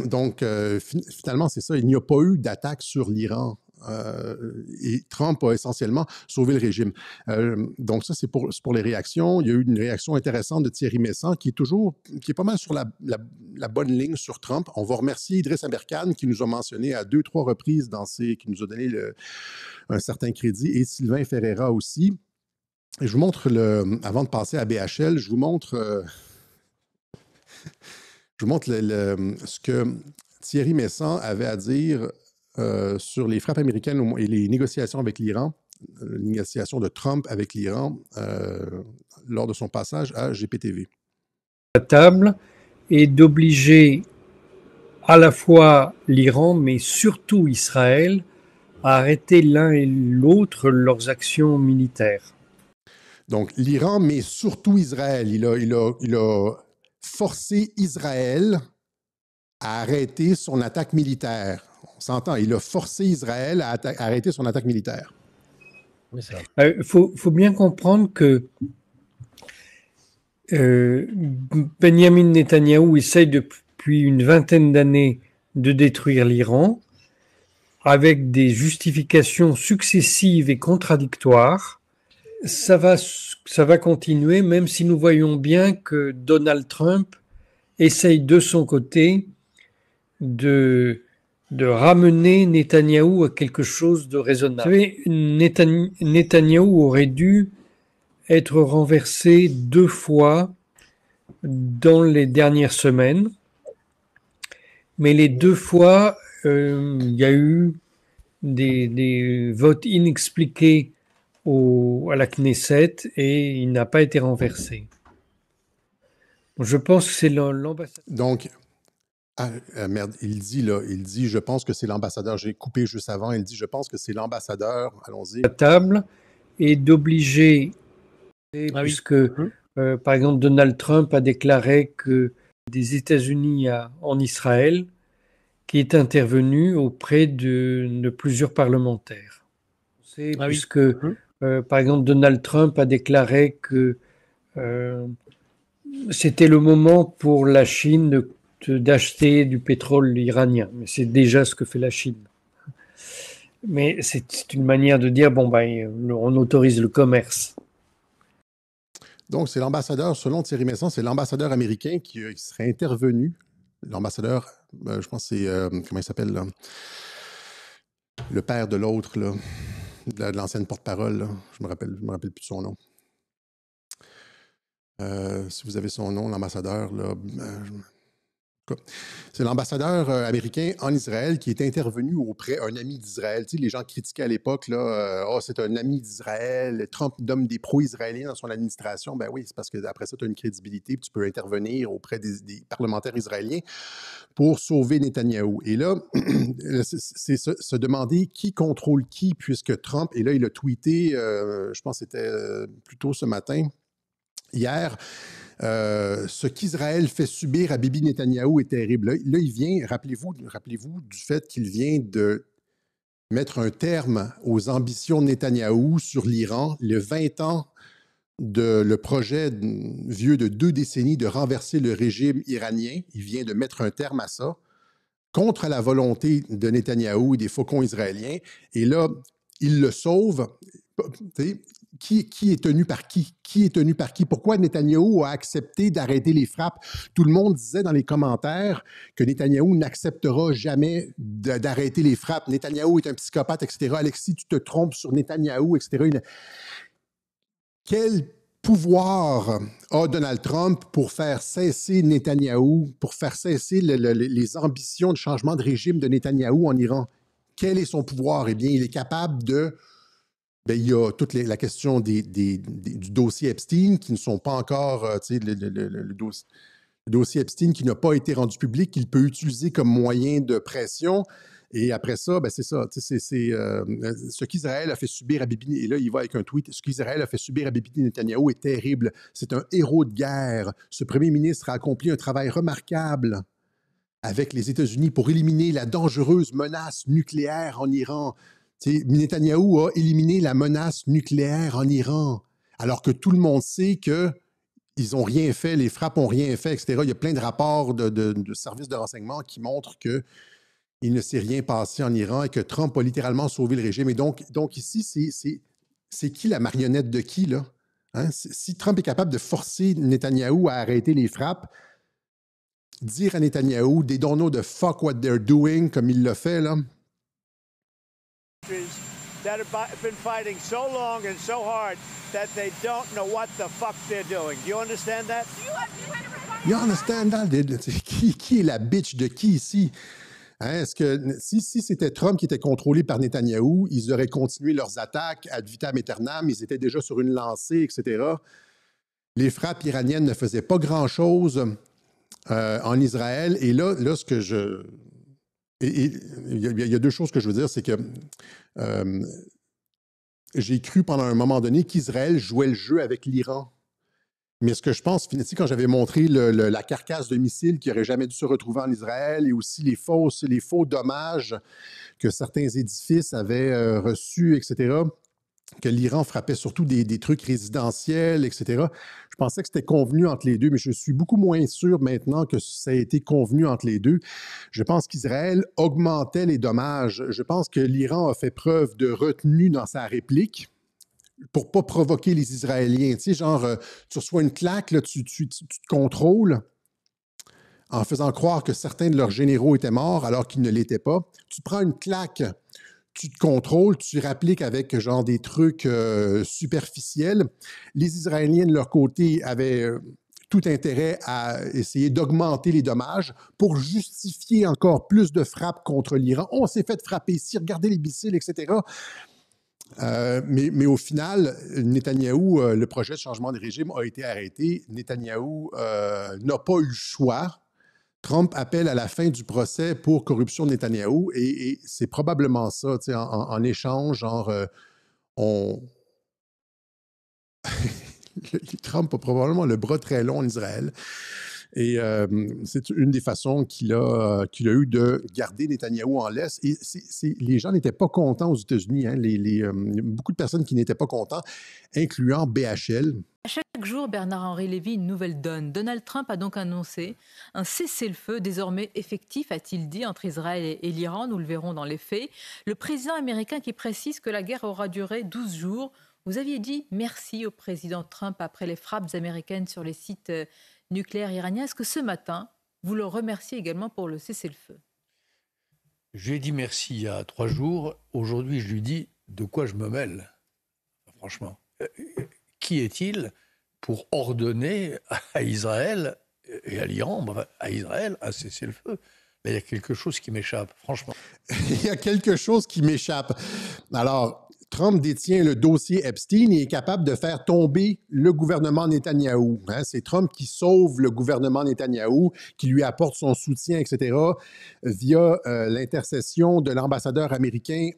donc, finalement, c'est ça, il n'y a pas eu d'attaque sur l'Iran. Et Trump a essentiellement sauvé le régime. Donc ça, c'est pour les réactions. Il y a eu une réaction intéressante de Thierry Messant qui est pas mal sur la bonne ligne sur Trump. On va remercier Idriss Aberkane qui nous a mentionné à 2-3 reprises qui nous a donné un certain crédit, et Sylvain Ferreira aussi. Et je vous montre, avant de passer à BHL, je vous montre ce que Thierry Messant avait à dire sur les frappes américaines et les négociations avec l'Iran, les négociations de Trump avec l'Iran lors de son passage à GPTV. La table est d'obliger à la fois l'Iran, mais surtout Israël, à arrêter l'un et l'autre leurs actions militaires. Donc l'Iran, mais surtout Israël. Il a forcé Israël à arrêter son attaque militaire. On s'entend, il a forcé Israël à arrêter son attaque militaire. Oui, faut bien comprendre que Benjamin Netanyahou essaye depuis une vingtaine d'années de détruire l'Iran avec des justifications successives et contradictoires. Ça va continuer, même si nous voyons bien que Donald Trump essaye de son côté de ramener Netanyahou à quelque chose de raisonnable. Vous savez, Netanyahou aurait dû être renversé 2 fois dans les dernières semaines, mais les 2 fois, il y a eu des votes inexpliqués à la Knesset et il n'a pas été renversé. Je pense que c'est l'ambassadeur. Donc, merde, il dit, je pense que c'est l'ambassadeur. J'ai coupé juste avant. Il dit, je pense que c'est l'ambassadeur. Allons-y. La table est d'obliger, puisque par exemple Donald Trump a déclaré que des États-Unis en Israël, qui est intervenu auprès de plusieurs parlementaires. Puisque par exemple Donald Trump a déclaré que c'était le moment pour la Chine d'acheter du pétrole iranien. Mais c'est déjà ce que fait la Chine. Mais c'est une manière de dire, on autorise le commerce. Donc, c'est l'ambassadeur, selon Thierry Messon, c'est l'ambassadeur américain qui serait intervenu. L'ambassadeur, je pense que c'est, comment il s'appelle, là? Le père de l'autre, là, de l'ancienne porte-parole, là. Je me rappelle plus de son nom. Si vous avez son nom, l'ambassadeur, là, c'est l'ambassadeur américain en Israël qui est intervenu auprès d'un ami d'Israël. Tu sais, les gens critiquaient à l'époque, là, c'est un ami d'Israël, Trump nomme des pro-israéliens dans son administration. Ben oui, c'est parce qu'après ça, tu as une crédibilité, puis tu peux intervenir auprès des parlementaires israéliens pour sauver Netanyahou. Et là, c'est se demander qui contrôle qui, puisque Trump, et là, il a tweeté, je pense que c'était plutôt ce matin, hier, ce qu'Israël fait subir à Bibi Netanyahou est terrible. Là, il vient, rappelez-vous du fait qu'il vient de mettre un terme aux ambitions de Netanyahou sur l'Iran, le 20 ans de le projet vieux de 2 décennies de renverser le régime iranien. Il vient de mettre un terme à ça, contre la volonté de Netanyahou et des faucons israéliens. Et là, il le sauve. Qui est tenu par qui? Qui est tenu par qui? Pourquoi Netanyahou a accepté d'arrêter les frappes? Tout le monde disait dans les commentaires que Netanyahou n'acceptera jamais d'arrêter les frappes. Netanyahou est un psychopathe, etc. Alexis, tu te trompes sur Netanyahou, etc. Quel pouvoir a Donald Trump pour faire cesser Netanyahou, pour faire cesser les ambitions de changement de régime de Netanyahou en Iran? Quel est son pouvoir? Eh bien, il est capable de... Bien, il y a toute la question du dossier Epstein qui ne sont pas encore, le dossier Epstein qui n'a pas été rendu public, qu'il peut utiliser comme moyen de pression. Et après ça, ben c'est ça, c'est ce qu'Israël a fait subir à Bibi, et là, il va avec un tweet, ce qu'Israël a fait subir à Bibi Netanyahou est terrible. C'est un héros de guerre. Ce premier ministre a accompli un travail remarquable avec les États-Unis pour éliminer la dangereuse menace nucléaire en Iran. Netanyahou a éliminé la menace nucléaire en Iran, alors que tout le monde sait qu'ils n'ont rien fait, les frappes n'ont rien fait, etc. Il y a plein de rapports de services de renseignement qui montrent qu'il ne s'est rien passé en Iran et que Trump a littéralement sauvé le régime. Et donc ici, c'est qui la marionnette de qui, là? Hein? Si Trump est capable de forcer Netanyahou à arrêter les frappes, dire à Netanyahou « They don't know the fuck what they're doing », comme il l'a fait, là, that have been fighting so long and so hard that they don't know what the fuck they're doing. Do you understand that? You understand that? Qui est la bitch de qui ici? Hein, est-ce que si c'était Trump qui était contrôlé par Netanyahou, ils auraient continué leurs attaques ad vitam aeternam, ils étaient déjà sur une lancée, etc. Les frappes iraniennes ne faisaient pas grand-chose en Israël. Et là, ce que je... Il y a 2 choses que je veux dire, c'est que j'ai cru pendant un moment donné qu'Israël jouait le jeu avec l'Iran. Mais ce que je pense, quand j'avais montré la carcasse de missiles qui n'aurait jamais dû se retrouver en Israël et aussi les faux dommages que certains édifices avaient reçus, etc., que l'Iran frappait surtout des trucs résidentiels, etc. Je pensais que c'était convenu entre les deux, mais je suis beaucoup moins sûr maintenant que ça a été convenu entre les deux. Je pense qu'Israël augmentait les dommages. Je pense que l'Iran a fait preuve de retenue dans sa réplique pour ne pas provoquer les Israéliens. Tu sais, genre, tu reçois une claque, là, tu te contrôles en faisant croire que certains de leurs généraux étaient morts alors qu'ils ne l'étaient pas. Tu prends une claque, tu te contrôles, tu répliques avec genre des trucs superficiels. Les Israéliens, de leur côté, avaient tout intérêt à essayer d'augmenter les dommages pour justifier encore plus de frappes contre l'Iran. On s'est fait frapper ici, regardez les missiles, etc. Mais au final, Netanyahou, le projet de changement de régime a été arrêté. Netanyahou n'a pas eu le choix. Trump appelle à la fin du procès pour corruption de Netanyahou et c'est probablement ça, en échange, genre, Trump a probablement le bras très long en Israël. Et c'est une des façons qu'il a eu de garder Netanyahou en laisse. Et les gens n'étaient pas contents aux États-Unis. Hein, beaucoup de personnes qui n'étaient pas contents, incluant BHL. Chaque jour, Bernard-Henri Lévy, une nouvelle donne. Donald Trump a donc annoncé un cessez-le-feu désormais effectif, a-t-il dit, entre Israël et l'Iran. Nous le verrons dans les faits. Le président américain qui précise que la guerre aura duré 12 jours Vous aviez dit merci au président Trump après les frappes américaines sur les sites nucléaires iraniens. Est-ce que ce matin, vous le remerciez également pour le cessez-le-feu? Je lui ai dit merci il y a 3 jours. Aujourd'hui, je lui dis de quoi je me mêle. Franchement, qui est-il pour ordonner à Israël et à l'Iran, à Israël, à cesser le feu? Là, il y a quelque chose qui m'échappe, franchement. Il y a quelque chose qui m'échappe. Alors, Trump détient le dossier Epstein et est capable de faire tomber le gouvernement Netanyahou. Hein? C'est Trump qui sauve le gouvernement Netanyahou, qui lui apporte son soutien, etc., via l'intercession de l'ambassadeur américain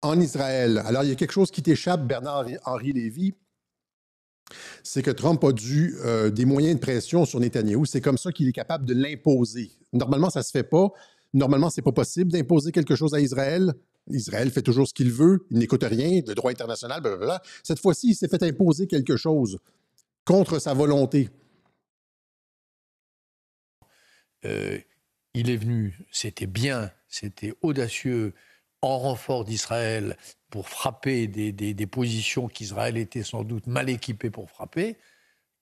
en Israël. Alors, il y a quelque chose qui t'échappe, Bernard-Henri Lévy, c'est que Trump a dû des moyens de pression sur Netanyahou. C'est comme ça qu'il est capable de l'imposer. Normalement, ça ne se fait pas. Normalement, ce n'est pas possible d'imposer quelque chose à Israël. Israël fait toujours ce qu'il veut, il n'écoute rien, le droit international, blablabla. Cette fois-ci, il s'est fait imposer quelque chose contre sa volonté. Il est venu, c'était bien, c'était audacieux, en renfort d'Israël pour frapper des positions qu'Israël était sans doute mal équipé pour frapper.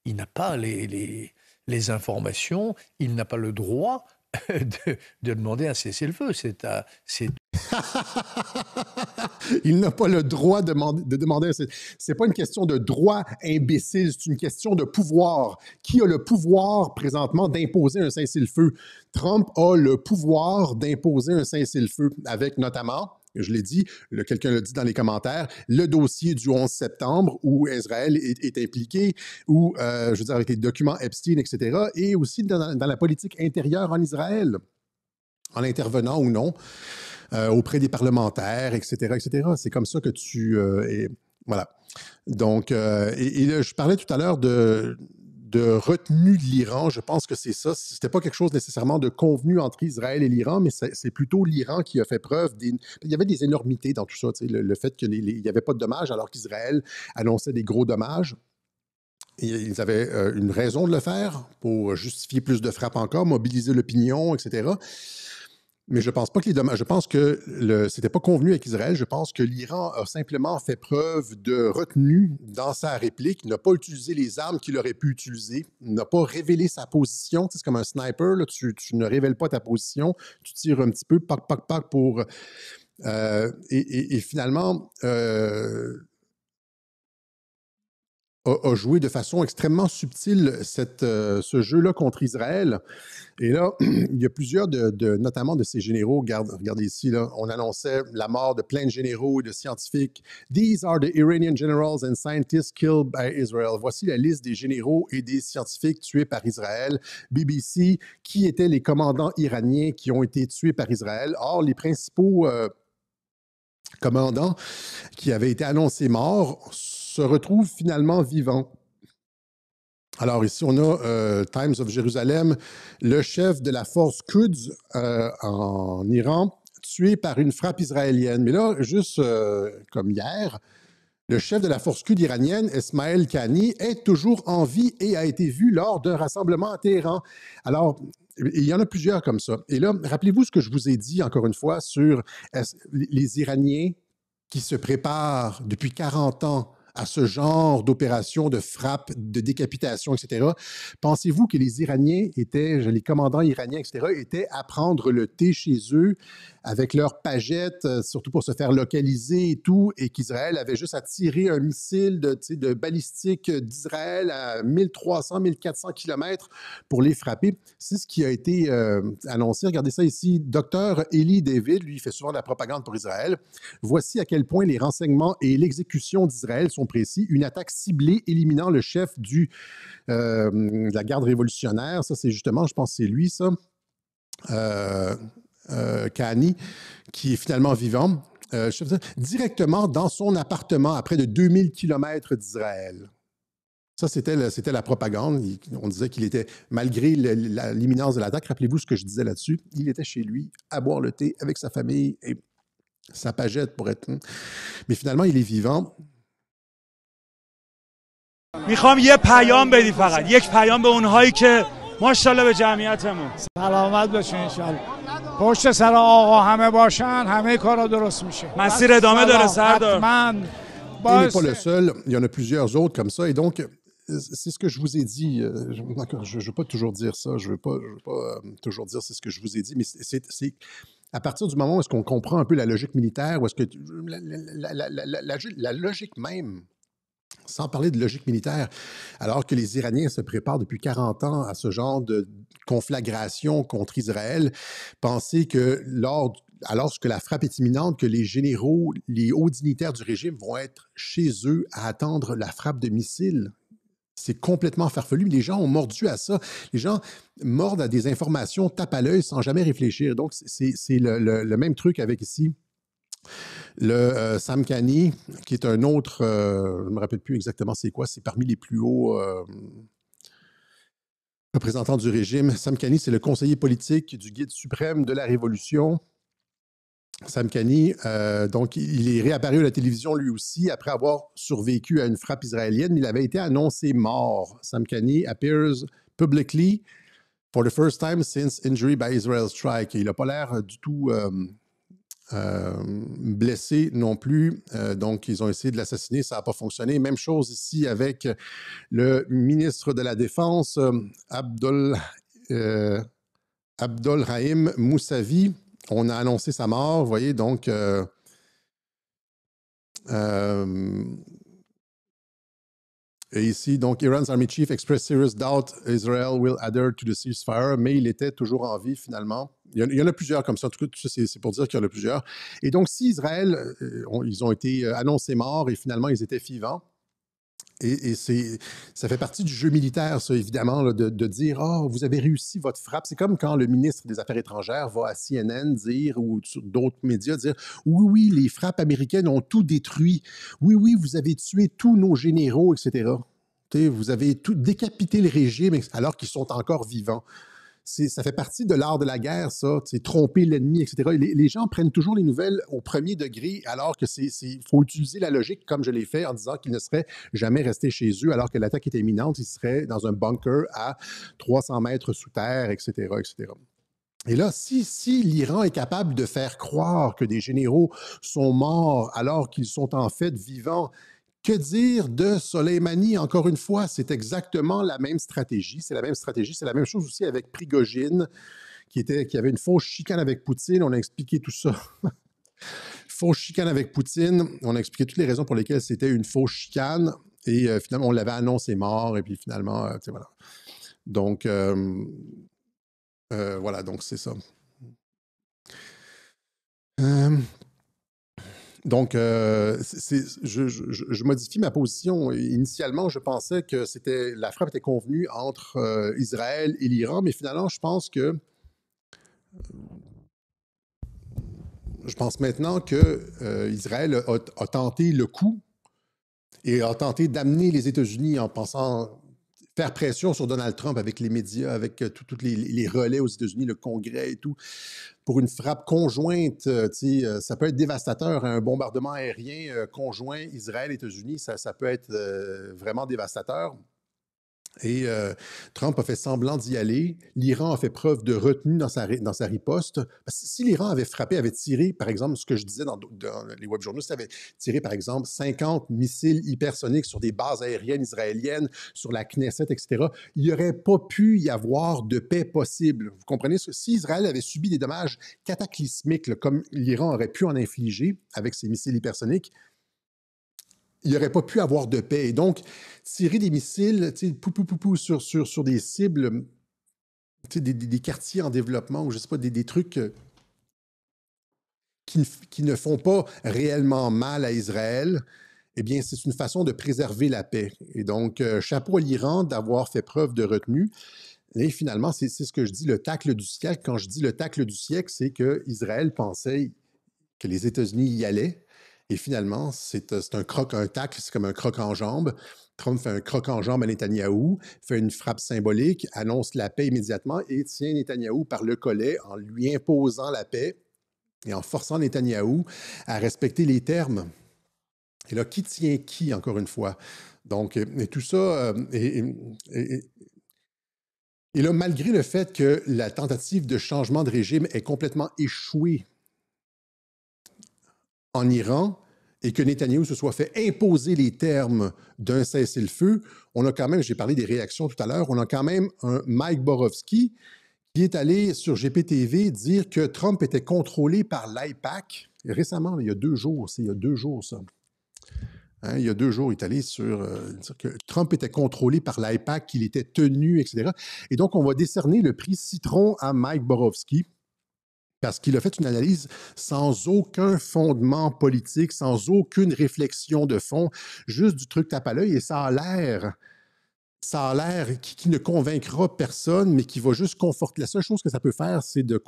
Il n'a pas les informations, il n'a pas le droit de demander un cessez-le-feu. Il n'a pas le droit de demander un cessez-le-feu. C'est pas une question de droit imbécile, c'est une question de pouvoir. Qui a le pouvoir présentement d'imposer un cessez-le-feu? Trump a le pouvoir d'imposer un cessez-le-feu avec notamment, je l'ai dit, quelqu'un l'a dit dans les commentaires, le dossier du 11 septembre où Israël est impliqué, où, je veux dire, avec les documents Epstein, etc., et aussi dans la politique intérieure en Israël, en intervenant ou non auprès des parlementaires, etc., etc. C'est comme ça que voilà. Donc, et là, je parlais tout à l'heure de retenue de l'Iran. Je pense que c'est ça. C'était pas quelque chose nécessairement de convenu entre Israël et l'Iran, mais c'est plutôt l'Iran qui a fait preuve il y avait des énormités dans tout ça. Le fait qu'il n'y avait pas de dommages alors qu'Israël annonçait des gros dommages. Et ils avaient une raison de le faire pour justifier plus de frappes encore, mobiliser l'opinion, etc. Mais je pense pas que les dommages. Je pense que c'était pas convenu avec Israël. Je pense que l'Iran a simplement fait preuve de retenue dans sa réplique, n'a pas utilisé les armes qu'il aurait pu utiliser, n'a pas révélé sa position. C'est comme un sniper, là, tu ne révèles pas ta position, tu tires un petit peu, pac, pac, pac, pour... et finalement... a joué de façon extrêmement subtile ce jeu-là contre Israël. Et là, il y a plusieurs, notamment de ces généraux, regardez ici, là, on annonçait la mort de plein de généraux et de scientifiques. These are the Iranian generals and scientists killed by Israel. Voici la liste des généraux et des scientifiques tués par Israël. BBC, qui étaient les commandants iraniens qui ont été tués par Israël? Or, les principaux commandants qui avaient été annoncés morts se retrouvent finalement vivants. Alors ici, on a Times of Jérusalem, le chef de la force Quds en Iran, tué par une frappe israélienne. Mais là, juste comme hier, le chef de la force Quds iranienne, Esmaël Kani, est toujours en vie et a été vu lors d'un rassemblement à Téhéran. Alors, il y en a plusieurs comme ça. Et là, rappelez-vous ce que je vous ai dit, encore une fois, sur les Iraniens qui se préparent depuis 40 ans à ce genre d'opération, de frappe, de décapitation, etc. Pensez-vous que les Iraniens les commandants iraniens, etc., étaient à prendre le thé chez eux avec leurs pagettes, surtout pour se faire localiser et tout, et qu'Israël avait juste à tirer un missile de balistique d'Israël à 1300, 1400 km pour les frapper? C'est ce qui a été annoncé. Regardez ça ici. Dr. Eli David, lui, il fait souvent de la propagande pour Israël. Voici à quel point les renseignements et l'exécution d'Israël sont précis. Une attaque ciblée éliminant le chef de la garde révolutionnaire. Ça, c'est justement, je pense que c'est lui, ça. Kani, qui est finalement vivant, directement dans son appartement à près de 2000 km d'Israël. Ça, c'était la propagande. On disait qu'il était, malgré l'imminence de l'attaque, rappelez-vous ce que je disais là-dessus, il était chez lui à boire le thé avec sa famille et sa pagette pour être... Mais finalement, il est vivant. میخوام یه پیام بدی فقط یک پیام به اونهایی که ماشاءالله به جمعیتمون سلامت باشین انشالله پشت سر آقا همه باشن همه کارا درست میشه مسیر ادامه داره سردار حتما n'est pas le seul. Il y en a plusieurs autres comme ça. Et donc, c'est ce que je vous ai dit. Je ne veux pas toujours dire ça. Je ne veux pas toujours dire c'est ce que je vous ai dit. Mais c'est à partir du moment où est-ce qu'on comprend un peu la logique militaire, où est-ce que la logique même, sans parler de logique militaire, alors que les Iraniens se préparent depuis 40 ans à ce genre de conflagration contre Israël, penser que lorsque la frappe est imminente, que les généraux, les hauts dignitaires du régime vont être chez eux à attendre la frappe de missiles. C'est complètement farfelu. Les gens ont mordu à ça. Les gens mordent à des informations, tapent à l'œil sans jamais réfléchir. Donc, c'est le même truc avec ici le Samkhani, qui est un autre, je ne me rappelle plus exactement c'est quoi, c'est parmi les plus hauts représentants du régime. Samkhani, c'est le conseiller politique du guide suprême de la Révolution. Samkhani, donc, il est réapparu à la télévision lui aussi après avoir survécu à une frappe israélienne. Il avait été annoncé mort. Samkhani appears publicly for the first time since injury by Israel strike. Il n'a pas l'air du tout blessé non plus. Donc, ils ont essayé de l'assassiner. Ça n'a pas fonctionné. Même chose ici avec le ministre de la Défense, Abdol Rahim Moussavi. On a annoncé sa mort, vous voyez, donc et ici, donc, Iran's Army Chief expressed serious doubt Israel will adhere to the ceasefire, mais il était toujours en vie finalement. Il y en a plusieurs comme ça. En tout cas, tout ça, c'est pour dire qu'il y en a plusieurs. Et donc, si Israël, ils ont été annoncés morts et finalement, ils étaient vivants, et ça fait partie du jeu militaire, ça, évidemment, là, de dire « Ah, oh, vous avez réussi votre frappe ». C'est comme quand le ministre des Affaires étrangères va à CNN dire, ou sur d'autres médias, dire « Oui, oui, les frappes américaines ont tout détruit. Oui, oui, vous avez tué tous nos généraux, etc. » Vous avez tout décapité le régime alors qu'ils sont encore vivants. Ça fait partie de l'art de la guerre, ça, tromper l'ennemi, etc. Les gens prennent toujours les nouvelles au premier degré, alors que faut utiliser la logique, comme je l'ai fait, en disant qu'ils ne seraient jamais restés chez eux, alors que l'attaque était imminente, ils seraient dans un bunker à 300 mètres sous terre, etc., etc. Et là, si l'Iran est capable de faire croire que des généraux sont morts alors qu'ils sont en fait vivants, que dire de Soleimani? Encore une fois, c'est exactement la même stratégie. C'est la même stratégie. C'est la même chose aussi avec Prigojine, qui avait une fausse chicane avec Poutine. On a expliqué tout ça. Fausse chicane avec Poutine. On a expliqué toutes les raisons pour lesquelles c'était une fausse chicane. Et finalement, on l'avait annoncé mort. Et puis finalement, voilà. Donc, voilà, donc c'est ça. Donc, je modifie ma position. Initialement, je pensais que la frappe était convenue entre Israël et l'Iran, mais finalement, je pense maintenant que Israël a tenté le coup et a tenté d'amener les États-Unis en pensant faire pression sur Donald Trump avec les médias, avec tous les relais aux États-Unis, le Congrès et tout, pour une frappe conjointe. Ça peut être dévastateur, un bombardement aérien conjoint Israël-États-Unis, ça peut être vraiment dévastateur. Et Trump a fait semblant d'y aller. L'Iran a fait preuve de retenue dans sa riposte. Parce que si l'Iran avait frappé, avait tiré, par exemple, ce que je disais dans les webjournaux, s'il avait tiré, par exemple, 50 missiles hypersoniques sur des bases aériennes israéliennes, sur la Knesset, etc., il n'y aurait pas pu y avoir de paix possible. Vous comprenez? Si Israël avait subi des dommages cataclysmiques, là, comme l'Iran aurait pu en infliger avec ses missiles hypersoniques, il n'y aurait pas pu avoir de paix. Et donc, tirer des missiles sur des cibles, des quartiers en développement, ou je ne sais pas, des trucs qui ne font pas réellement mal à Israël, eh bien, c'est une façon de préserver la paix. Et donc, chapeau à l'Iran d'avoir fait preuve de retenue. Et finalement, c'est ce que je dis, le tacle du siècle. Quand je dis le tacle du siècle, c'est qu'Israël pensait que les États-Unis y allaient. Et finalement, c'est un tacle, c'est comme un croc en jambe. Trump fait un croc en jambe à Netanyahou, fait une frappe symbolique, annonce la paix immédiatement et tient Netanyahou par le collet en lui imposant la paix et en forçant Netanyahou à respecter les termes. Et là, qui tient qui, encore une fois? Donc, et tout ça, et là, malgré le fait que la tentative de changement de régime ait complètement échoué en Iran, et que Netanyahou se soit fait imposer les termes d'un cessez-le-feu, on a quand même, j'ai parlé des réactions tout à l'heure, on a quand même un Mike Borowski qui est allé sur GPTV dire que Trump était contrôlé par l'AIPAC. Récemment, il y a 2 jours, il y a 2 jours ça. Hein, il y a 2 jours, il est allé sur dire que Trump était contrôlé par l'AIPAC, qu'il était tenu, etc. Et donc, on va décerner le prix Citron à Mike Borowski parce qu'il a fait une analyse sans aucun fondement politique, sans aucune réflexion de fond, juste du truc tape à l'œil, et ça a l'air qui ne convaincra personne, mais qui va juste conforter. La seule chose que ça peut faire, c'est de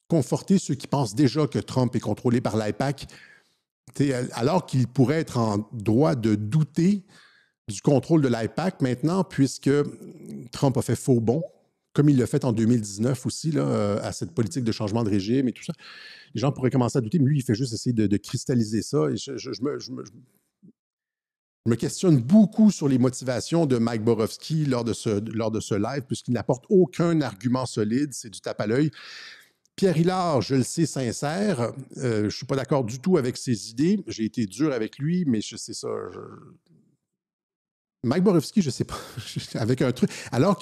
conforter ceux qui pensent déjà que Trump est contrôlé par l'AIPAC, alors qu'il pourrait être en droit de douter du contrôle de l'AIPAC maintenant, puisque Trump a fait faux bond, comme il l'a fait en 2019 aussi, là, à cette politique de changement de régime et tout ça. Les gens pourraient commencer à douter, mais lui, il fait juste essayer de cristalliser ça. Et je me questionne beaucoup sur les motivations de Mike Borowski lors de ce live, puisqu'il n'apporte aucun argument solide, c'est du tape à l'œil. Pierre Hilard, je le sais, sincère, je ne suis pas d'accord du tout avec ses idées. J'ai été dur avec lui, mais c'est ça. Mike Borowski, je ne sais pas, avec un truc. Alors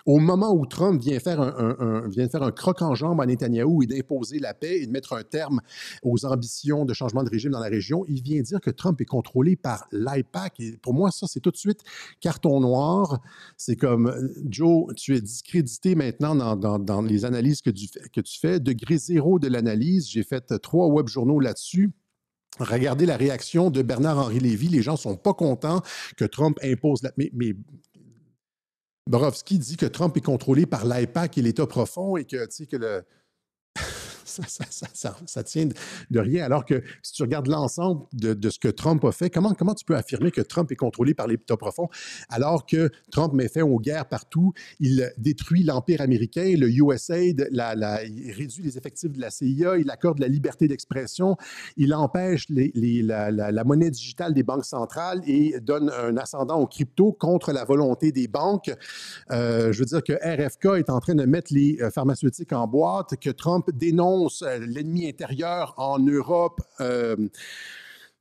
au moment où Trump vient faire un croc en jambe à Netanyahou et d'imposer la paix et de mettre un terme aux ambitions de changement de régime dans la région, il vient dire que Trump est contrôlé par l'AIPAC. Et pour moi, ça, c'est tout de suite carton noir. C'est comme, Joe, tu es discrédité maintenant dans les analyses que tu fais. Degré 0 de l'analyse, j'ai fait 3 web journaux là-dessus. Regardez la réaction de Bernard-Henri Lévy. Les gens ne sont pas contents que Trump impose... Mais Borowski dit que Trump est contrôlé par l'AIPAC et l'État profond et que, tu sais, que le... ça tient de rien. Alors que si tu regardes l'ensemble de ce que Trump a fait, comment tu peux affirmer que Trump est contrôlé par l'État profond alors que Trump met fin aux guerres partout, il détruit l'Empire américain, le USAID, il réduit les effectifs de la CIA, il accorde la liberté d'expression, il empêche la monnaie digitale des banques centrales et donne un ascendant aux cryptos contre la volonté des banques. Je veux dire que RFK est en train de mettre les pharmaceutiques en boîte, que Trump dénonce l'ennemi intérieur en Europe.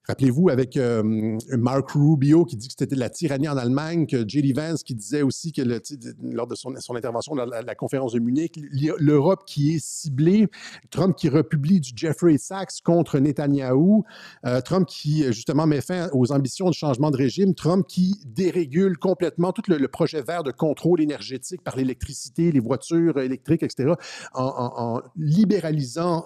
Rappelez-vous, avec Mark Rubio qui dit que c'était la tyrannie en Allemagne, que J.D. Vance qui disait aussi que lors de son intervention dans la conférence de Munich, l'Europe qui est ciblée, Trump qui republie du Jeffrey Sachs contre Netanyahou, Trump qui justement met fin aux ambitions de changement de régime, Trump qui dérégule complètement tout le projet vert de contrôle énergétique par l'électricité, les voitures électriques, etc., en libéralisant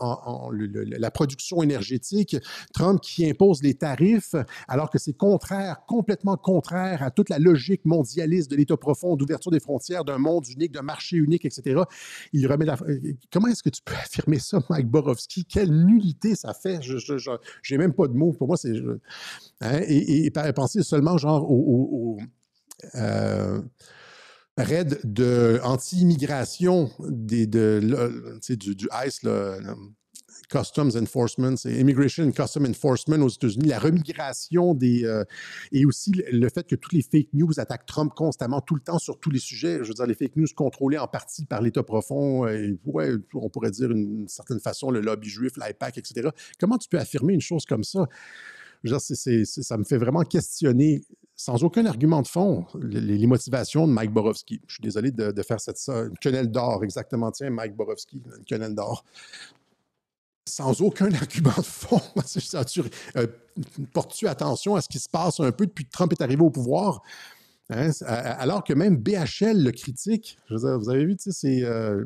la production énergétique, Trump qui impose les tarifs, alors que c'est complètement contraire à toute la logique mondialiste de l'État profond, d'ouverture des frontières, d'un monde unique, d'un marché unique, etc. Il remet Comment est-ce que tu peux affirmer ça, Mike Borowski? Quelle nullité ça fait? J'ai même pas de mots. Pour moi, c'est... Et penser seulement genre au raid de anti-immigration du ICE, là, Customs Enforcement, c'est Immigration and Customs Enforcement aux États-Unis, la remigration et aussi le fait que toutes les fake news attaquent Trump constamment, tout le temps, sur tous les sujets. Je veux dire, les fake news contrôlées en partie par l'État profond, on pourrait dire d'une certaine façon le lobby juif, l'AIPAC, etc. Comment tu peux affirmer une chose comme ça? Je veux dire, ça me fait vraiment questionner, sans aucun argument de fond, les motivations de Mike Borowski. Je suis désolé de faire une quenelle d'or, exactement. Tiens, Mike Borowski, une quenelle d'or. Sans aucun argument de fond. Portes-tu attention à ce qui se passe un peu depuis que Trump est arrivé au pouvoir? Hein? Alors que même BHL le critique. Je veux dire, vous avez vu,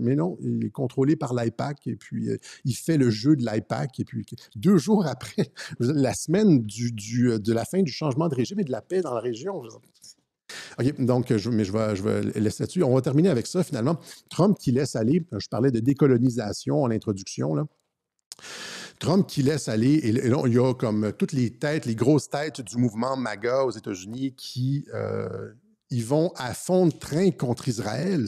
mais non, il est contrôlé par l'AIPAC et puis il fait le jeu de l'AIPAC. Et puis 2 jours après, la semaine de la fin du changement de régime et de la paix dans la région. OK, donc, je vais laisser là-dessus. On va terminer avec ça, finalement. Trump qui laisse aller, je parlais de décolonisation en introduction, là. Trump qui laisse aller, et là, il y a comme toutes les grosses têtes du mouvement MAGA aux États-Unis qui ils vont à fond de train contre Israël.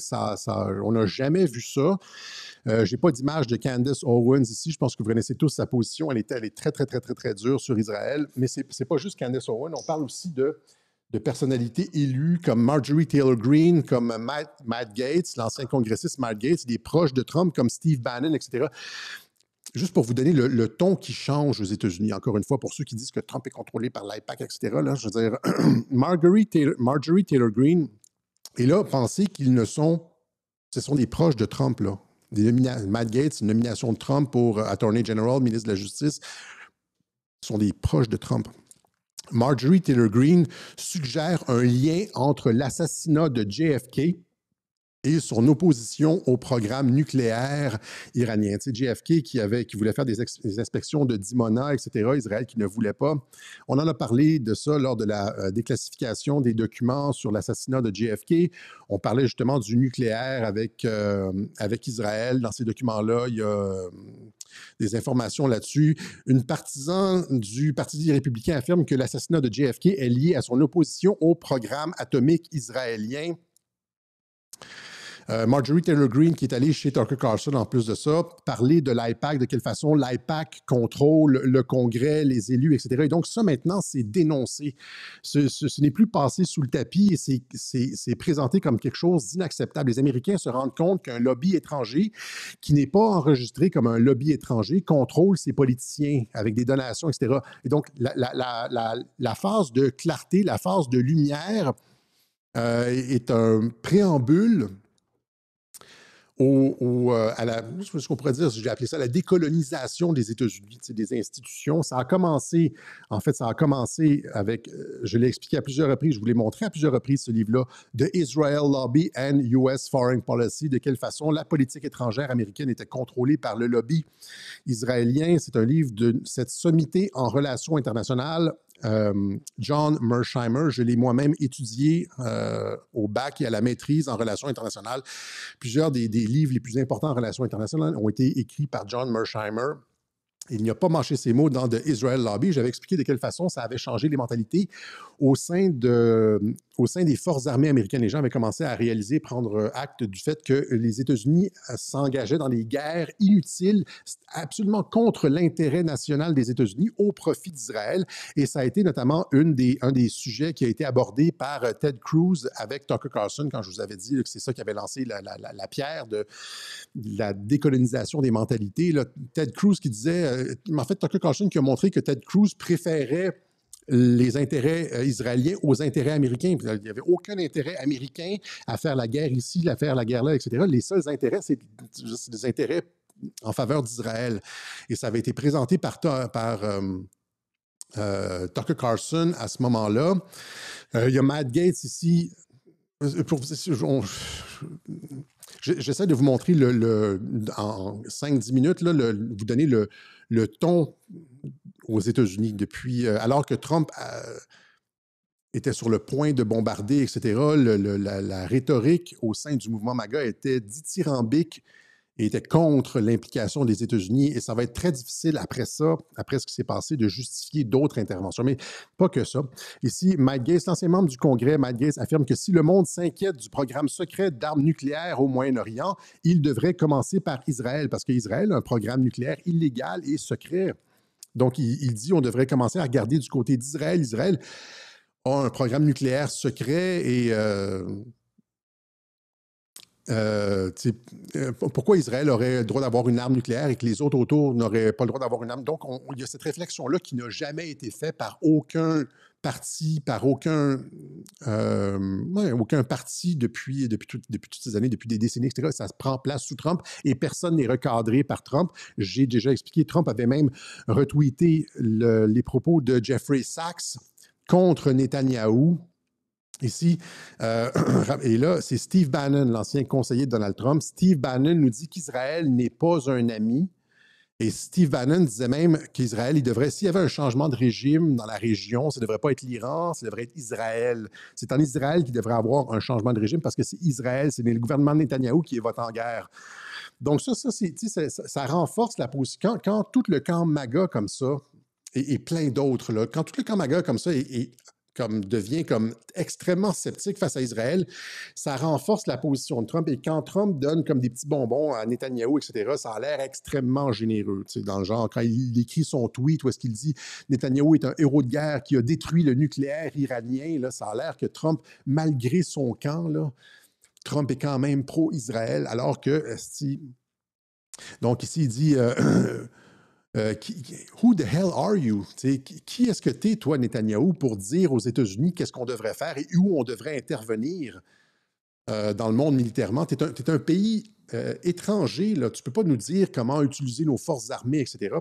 On n'a jamais vu ça. Je n'ai pas d'image de Candace Owens ici. Je pense que vous connaissez tous sa position. Elle est très, très, très, très, très dure sur Israël. Mais ce n'est pas juste Candace Owens. On parle aussi de personnalités élues comme Marjorie Taylor Greene, comme Matt Gaetz, l'ancien congressiste Matt Gaetz, des proches de Trump comme Steve Bannon, etc. juste pour vous donner le ton qui change aux États-Unis, encore une fois, pour ceux qui disent que Trump est contrôlé par l'AIPAC, etc., là, je veux dire, Marjorie Taylor Greene est là, pensez qu'ils ne sont... Ce sont des proches de Trump, là. Matt Gaetz, une nomination de Trump pour Attorney General, ministre de la Justice, sont des proches de Trump. Marjorie Taylor Greene suggère un lien entre l'assassinat de JFK et son opposition au programme nucléaire iranien. Tu sais, JFK qui voulait faire des inspections de Dimona, etc., Israël qui ne voulait pas. On en a parlé de ça lors de la déclassification des documents sur l'assassinat de JFK. On parlait justement du nucléaire avec Israël. Dans ces documents-là, il y a des informations là-dessus. Une partisan du Parti républicain affirme que l'assassinat de JFK est lié à son opposition au programme atomique israélien. Marjorie Taylor Greene, qui est allée chez Tucker Carlson en plus de ça, parler de l'AIPAC, de quelle façon l'AIPAC contrôle le Congrès, les élus, etc. Et donc ça, maintenant, c'est dénoncé. Ce n'est plus passé sous le tapis et c'est présenté comme quelque chose d'inacceptable. Les Américains se rendent compte qu'un lobby étranger, qui n'est pas enregistré comme un lobby étranger, contrôle ses politiciens avec des donations, etc. Et donc, la phase de clarté, la phase de lumière est un préambule ce qu'on pourrait dire, j'ai appelé ça la décolonisation des États-Unis, des institutions. Ça a commencé avec, je l'ai expliqué à plusieurs reprises, je vous l'ai montré à plusieurs reprises, ce livre-là, The Israel Lobby and US Foreign Policy, de quelle façon la politique étrangère américaine était contrôlée par le lobby israélien. C'est un livre de cette sommité en relations internationales. John Mersheimer, je l'ai moi-même étudié au bac et à la maîtrise en relations internationales. Plusieurs des livres les plus importants en relations internationales ont été écrits par John Mersheimer. Il n'y a pas mâché ses mots dans The Israel Lobby. J'avais expliqué de quelle façon ça avait changé les mentalités au sein des forces armées américaines. Les gens avaient commencé à réaliser, prendre acte du fait que les États-Unis s'engageaient dans des guerres inutiles, absolument contre l'intérêt national des États-Unis, au profit d'Israël. Et ça a été notamment un des sujets qui a été abordé par Ted Cruz avec Tucker Carlson, quand je vous avais dit que c'est ça qui avait lancé la pierre de la décolonisation des mentalités. Là, Ted Cruz qui disait... en fait, Tucker Carlson qui a montré que Ted Cruz préférait les intérêts israéliens aux intérêts américains. Il n'y avait aucun intérêt américain à faire la guerre ici, à faire la guerre là, etc. Les seuls intérêts, c'est des intérêts en faveur d'Israël. Et ça avait été présenté par Tucker Carlson à ce moment-là. Il y a Matt Gaetz ici. J'essaie de vous montrer en 5-10 minutes, là, vous donner le ton aux États-Unis depuis, alors que Trump était sur le point de bombarder, etc., la rhétorique au sein du mouvement MAGA était dithyrambique et était contre l'implication des États-Unis. Et ça va être très difficile après ça, après ce qui s'est passé, de justifier d'autres interventions. Mais pas que ça. Ici, Matt Gaetz, l'ancien membre du Congrès, Matt Gaetz affirme que si le monde s'inquiète du programme secret d'armes nucléaires au Moyen-Orient, il devrait commencer par Israël, parce qu'Israël a un programme nucléaire illégal et secret. Donc, il dit qu'on devrait commencer à regarder du côté d'Israël. Israël a un programme nucléaire secret et... pourquoi Israël aurait le droit d'avoir une arme nucléaire et que les autres autour n'auraient pas le droit d'avoir une arme? Donc, il y a cette réflexion-là qui n'a jamais été faite par aucun parti, par aucun parti depuis toutes ces années, depuis des décennies, etc. Ça se prend place sous Trump et personne n'est recadré par Trump. J'ai déjà expliqué, Trump avait même retweeté les propos de Jeffrey Sachs contre Netanyahou. Ici, et là, c'est Steve Bannon, l'ancien conseiller de Donald Trump. Steve Bannon nous dit qu'Israël n'est pas un ami. Et Steve Bannon disait même qu'Israël, s'il y avait un changement de régime dans la région, ça ne devrait pas être l'Iran, ça devrait être Israël. C'est en Israël qu'il devrait avoir un changement de régime parce que c'est Israël, c'est le gouvernement de Netanyahou qui est voté en guerre. Donc ça renforce la position. Quand tout le camp MAGA comme ça, et plein d'autres, là, quand tout le camp MAGA comme ça devient comme extrêmement sceptique face à Israël, ça renforce la position de Trump. Et quand Trump donne comme des petits bonbons à Netanyahou, etc., ça a l'air extrêmement généreux. Dans le genre, quand il écrit son tweet où est-ce qu'il dit « Netanyahou est un héros de guerre qui a détruit le nucléaire iranien », là, ça a l'air que Trump, malgré son camp, là, Trump est quand même pro-Israël, alors que... donc ici, il dit... Who the hell are you? Qui est-ce que tu es, toi, Netanyahou, pour dire aux États-Unis qu'est-ce qu'on devrait faire et où on devrait intervenir dans le monde militairement? Tu es un pays étranger, là. Tu ne peux pas nous dire comment utiliser nos forces armées, etc.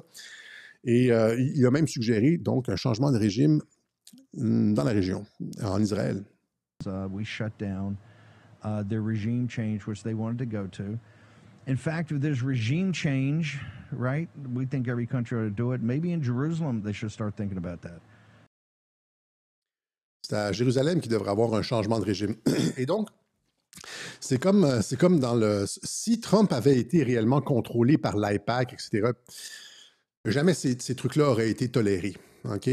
Et il a même suggéré donc un changement de régime dans la région, en Israël. We shut down their regime change, which they wanted to go to. In fact, if there's regime change, right, we think every country ought to do it. Maybe in Jerusalem, they should start thinking about that. C'est à Jérusalem qu'il devrait avoir un changement de régime. Et donc, c'est comme dans le... Si Trump avait été réellement contrôlé par l'AIPAC, etc., jamais ces trucs-là auraient été tolérés. OK?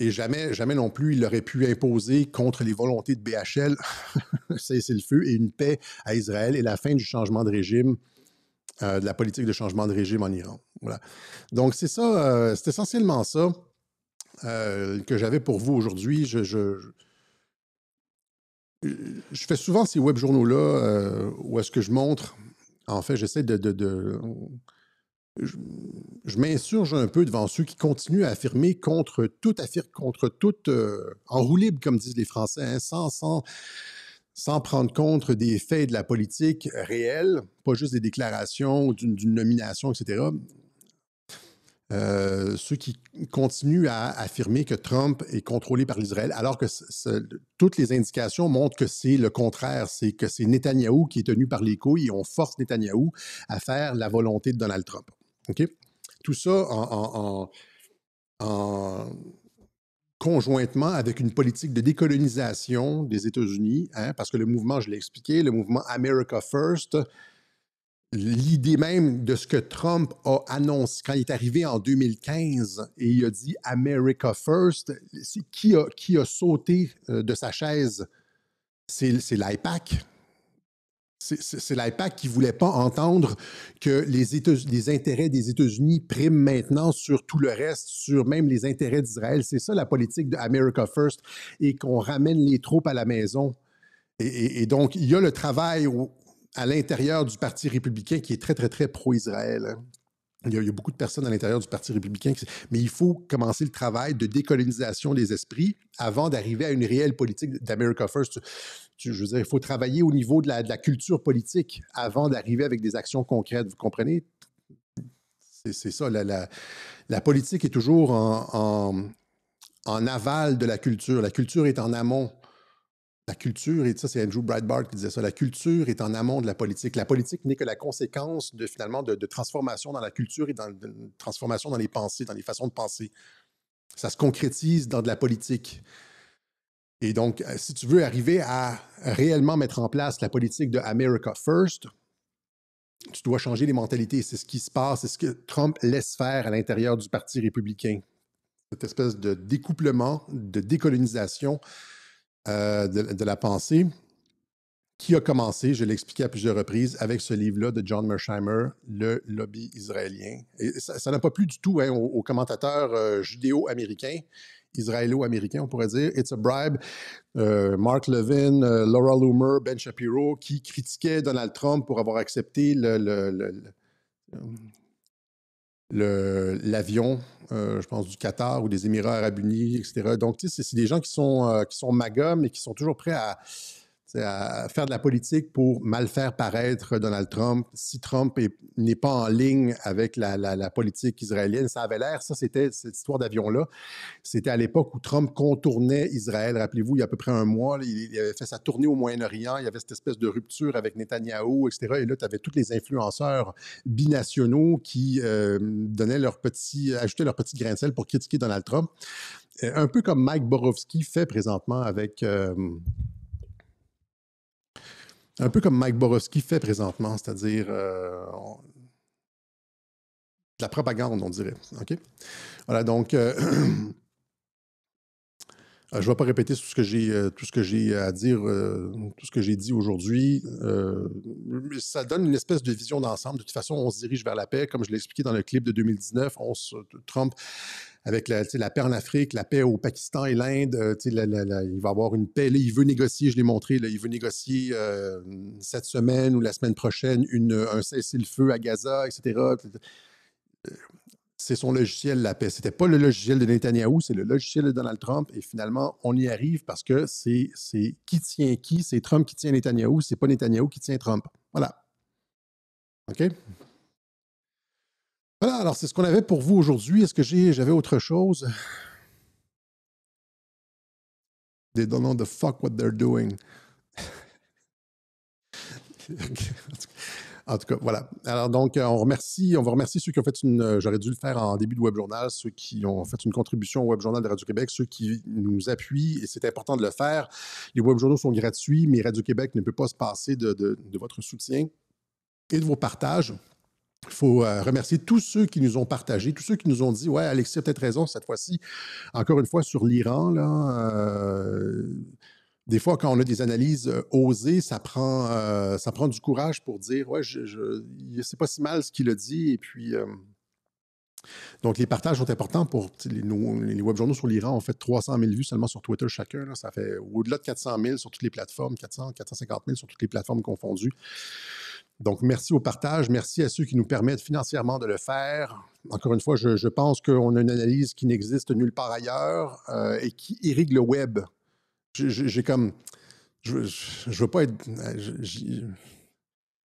Et jamais non plus il aurait pu imposer contre les volontés de BHL cesser le feu et une paix à Israël et la fin du changement de régime, de la politique de changement de régime en Iran. Voilà. Donc c'est ça, c'est essentiellement ça que j'avais pour vous aujourd'hui. Je fais souvent ces web journaux-là où est-ce que je montre, en fait, j'essaie je m'insurge un peu devant ceux qui continuent à affirmer contre toute en roue libre, comme disent les Français, hein, sans prendre compte des faits de la politique réelle, pas juste des déclarations d'une nomination, etc. Ceux qui continuent à affirmer que Trump est contrôlé par l'Israël, alors que toutes les indications montrent que c'est le contraire, c'est que c'est Netanyahou qui est tenu par les couilles et on force Netanyahou à faire la volonté de Donald Trump. OK? Tout ça conjointement avec une politique de décolonisation des États-Unis, hein, parce que le mouvement, je l'ai expliqué, le mouvement America First, l'idée même de ce que Trump a annoncé quand il est arrivé en 2015 et il a dit America First, qui a sauté de sa chaise? C'est l'AIPAC. C'est l'AIPAC qui ne voulait pas entendre que les intérêts des États-Unis priment maintenant sur tout le reste, sur même les intérêts d'Israël. C'est ça la politique de America First et qu'on ramène les troupes à la maison. Et donc, il y a le travail à l'intérieur du Parti républicain qui est très, très, très pro-Israël. Hein. Il y a beaucoup de personnes à l'intérieur du Parti républicain, mais il faut commencer le travail de décolonisation des esprits avant d'arriver à une réelle politique d'America First. Je veux dire, il faut travailler au niveau de la culture politique avant d'arriver avec des actions concrètes. Vous comprenez? C'est ça. La politique est toujours en aval de la culture. La culture est en amont. La culture, et ça, c'est Andrew Breitbart qui disait ça, la culture est en amont de la politique. La politique n'est que la conséquence finalement de transformation dans la culture et de transformation dans les pensées, dans les façons de penser. Ça se concrétise dans de la politique. Et donc, si tu veux arriver à réellement mettre en place la politique de America First, tu dois changer les mentalités. C'est ce qui se passe, c'est ce que Trump laisse faire à l'intérieur du Parti républicain. Cette espèce de découplement, de décolonisation de la pensée qui a commencé, je l'ai expliqué à plusieurs reprises, avec ce livre-là de John Mearsheimer, Le lobby israélien. Et ça n'a pas plu du tout aux commentateurs judéo-américains, israélo-américains, on pourrait dire. It's a Bribe, Mark Levin, Laura Loomer, Ben Shapiro, qui critiquaient Donald Trump pour avoir accepté l'avion, je pense, du Qatar ou des Émirats arabes unis, etc. Donc, tu sais, c'est des gens qui sont MAGA, mais qui sont toujours prêts à faire de la politique pour mal faire paraître Donald Trump. Si Trump n'est pas en ligne avec la politique israélienne, ça avait l'air, ça, c'était cette histoire d'avion-là. C'était à l'époque où Trump contournait Israël. Rappelez-vous, il y a à peu près un mois, là, il avait fait sa tournée au Moyen-Orient, il y avait cette espèce de rupture avec Netanyahou, etc. Et là, tu avais tous les influenceurs binationaux qui ajoutaient leur petit grain de sel pour critiquer Donald Trump. Un peu comme Mike Borowski fait présentement avec... un peu comme Mike Borowski fait présentement, c'est-à-dire de la propagande, on dirait. OK? Voilà, donc, je ne vais pas répéter tout ce que j'ai à dire, tout ce que j'ai dit aujourd'hui. Ça donne une espèce de vision d'ensemble. De toute façon, on se dirige vers la paix. Comme je l'ai expliqué dans le clip de 2019, Trump avec la paix en Afrique, la paix au Pakistan et l'Inde. Il va y avoir une paix. Là, il veut négocier, je l'ai montré, là, il veut négocier cette semaine ou la semaine prochaine un cessez-le-feu à Gaza, etc. C'est son logiciel, la paix. Ce n'était pas le logiciel de Netanyahou, c'est le logiciel de Donald Trump. Et finalement, on y arrive parce que c'est qui tient qui? C'est Trump qui tient Netanyahou, c'est pas Netanyahou qui tient Trump. Voilà. OK? Voilà, alors c'est ce qu'on avait pour vous aujourd'hui. Est-ce que j'avais autre chose? They don't know the fuck what they're doing. En tout cas, voilà. Alors donc, on va remercier ceux qui ont fait j'aurais dû le faire en début de Web Journal, ceux qui ont fait une contribution au Web Journal de Radio-Québec, ceux qui nous appuient, et c'est important de le faire. Les Web Journaux sont gratuits, mais Radio-Québec ne peut pas se passer de votre soutien et de vos partages. Il faut remercier tous ceux qui nous ont partagé, tous ceux qui nous ont dit « Ouais, Alexis a peut-être raison cette fois-ci. » Encore une fois, sur l'Iran, là... Des fois, quand on a des analyses osées, ça prend du courage pour dire « Ouais, c'est pas si mal ce qu'il a dit. » Et puis, donc, les partages sont importants pour... Les webjournaux sur l'Iran ont fait 300 000 vues seulement sur Twitter chacun. Là. Ça fait au-delà de 400 000 sur toutes les plateformes, 450 000 sur toutes les plateformes confondues. Donc, merci au partage. Merci à ceux qui nous permettent financièrement de le faire. Encore une fois, je pense qu'on a une analyse qui n'existe nulle part ailleurs et qui irrigue le web. J'ai comme... Je veux pas être...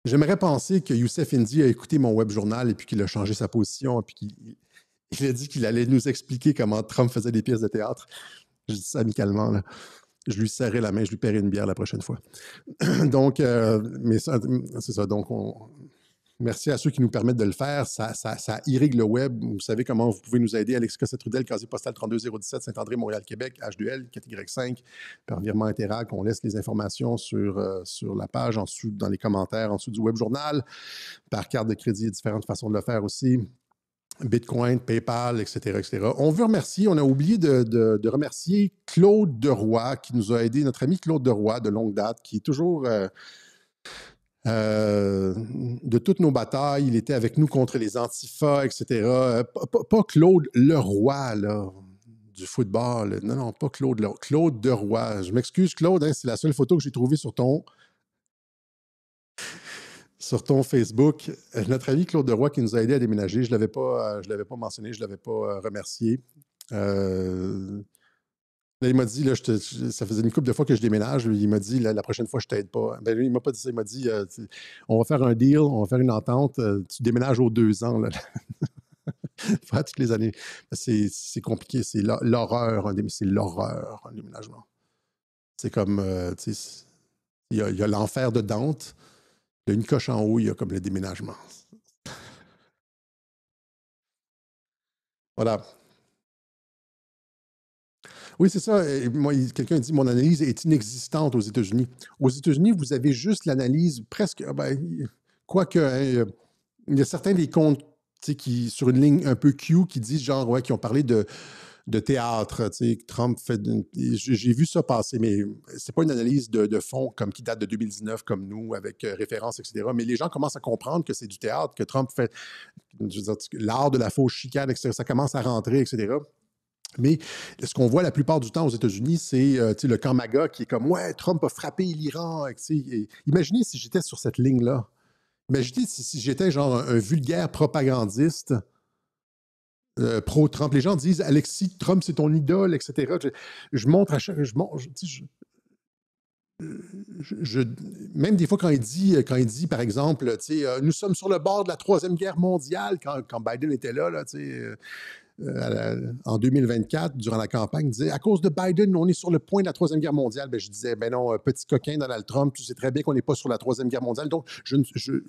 J'aimerais penser que Youssef Indy a écouté mon web journal et puis qu'il a changé sa position et puis qu'il a dit qu'il allait nous expliquer comment Trump faisait des pièces de théâtre. Je dis ça amicalement, là. Je lui serrais la main, je lui paierai une bière la prochaine fois. Donc, mais c'est ça. Donc, merci à ceux qui nous permettent de le faire. Ça irrigue le web. Vous savez comment vous pouvez nous aider. Alexis Cossette-Trudel, casier postal 32017, Saint-André, Montréal, Québec, H2L, 4Y5, par virement Interac. On laisse les informations sur la page, en dessous, dans les commentaires, en dessous du web journal, par carte de crédit. Il y a différentes façons de le faire aussi. Bitcoin, PayPal, etc., etc. On veut remercier, on a oublié de remercier Claude Deroy, qui nous a aidé, notre ami Claude Deroy, de longue date, qui est toujours... de toutes nos batailles, il était avec nous contre les Antifa, etc. Pas Claude Leroy, là, du football. Non, pas Claude Leroy. Claude Deroy. Je m'excuse, Claude, hein, c'est la seule photo que j'ai trouvée sur ton Facebook. Notre ami Claude Deroy qui nous a aidé à déménager, je ne l'avais pas mentionné, je ne l'avais pas remercié. Là, il m'a dit, là, ça faisait une couple de fois que je déménage, il m'a dit, la prochaine fois, je ne t'aide pas. Ben, lui, il ne m'a pas dit ça, il m'a dit, on va faire un deal, on va faire une entente, tu déménages aux 2 ans. Là. Pas toutes les années. C'est compliqué, c'est l'horreur, c'est l'horreur, un déménagement. C'est comme, il y a l'enfer de Dante, il y a une coche en haut, il y a comme le déménagement. Voilà. Oui, c'est ça. Moi, quelqu'un dit mon analyse est inexistante aux États-Unis. Aux États-Unis, vous avez juste l'analyse presque. Quoique, hein, il y a certains des comptes qui, sur une ligne un peu Q, qui disent genre, ouais, qui ont parlé de théâtre. Trump fait. J'ai vu ça passer, mais c'est pas une analyse de fond comme qui date de 2019, comme nous, avec référence, etc. Mais les gens commencent à comprendre que c'est du théâtre, que Trump fait. Je veux dire, l'art de la fausse chicane, etc. Ça commence à rentrer, etc. Mais ce qu'on voit la plupart du temps aux États-Unis, c'est le camp MAGA qui est comme « Ouais, Trump a frappé l'Iran. » Imaginez si j'étais sur cette ligne-là. Imaginez si j'étais genre un vulgaire propagandiste pro-Trump. Les gens disent « Alexis, Trump, c'est ton idole, etc. » Je montre à chaque... même des fois, quand il dit par exemple, nous sommes sur le bord de la 3e guerre mondiale, quand Biden était là, en 2024, durant la campagne, il disait « À cause de Biden, on est sur le point de la 3e guerre mondiale. » Ben, je disais « Ben non, petit coquin Donald Trump, tu sais très bien qu'on n'est pas sur la 3e guerre mondiale. » Donc,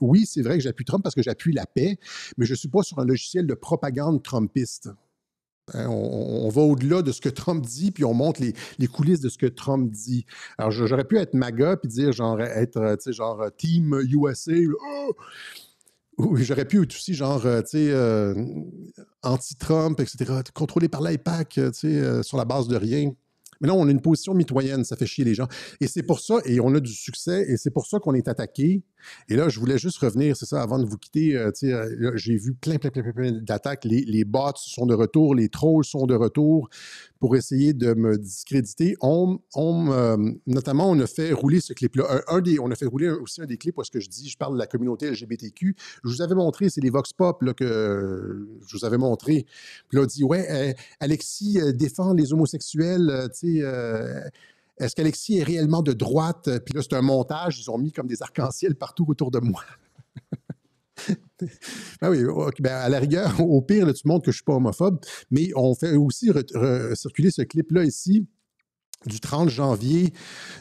oui, c'est vrai que j'appuie Trump parce que j'appuie la paix, mais je ne suis pas sur un logiciel de propagande trumpiste. Hein, on va au-delà de ce que Trump dit, puis on montre les coulisses de ce que Trump dit. Alors, j'aurais pu être MAGA, puis dire, être Team USA, oui, j'aurais pu être aussi anti-Trump, etc., contrôlé par l'AIPAC, sur la base de rien. Mais là, on a une position mitoyenne, ça fait chier les gens. Et c'est pour ça, et on a du succès, et c'est pour ça qu'on est attaqué. Et là, je voulais juste revenir, c'est ça, avant de vous quitter, là, j'ai vu plein d'attaques. Les bots sont de retour, les trolls sont de retour pour essayer de me discréditer. Notamment, on a fait rouler ce clip-là. On a fait rouler aussi un des clips où je parle de la communauté LGBTQ. Je vous avais montré, c'est les Vox Pop là, que je vous avais montré. Puis là, on dit, ouais, Alexis défend les homosexuels, est-ce qu'Alexis est réellement de droite? Puis là, c'est un montage. Ils ont mis comme des arcs-en-ciel partout autour de moi. Ben oui, ben à la rigueur, au pire, là, tu montres que je ne suis pas homophobe. Mais on fait aussi circuler ce clip-là ici du 30 janvier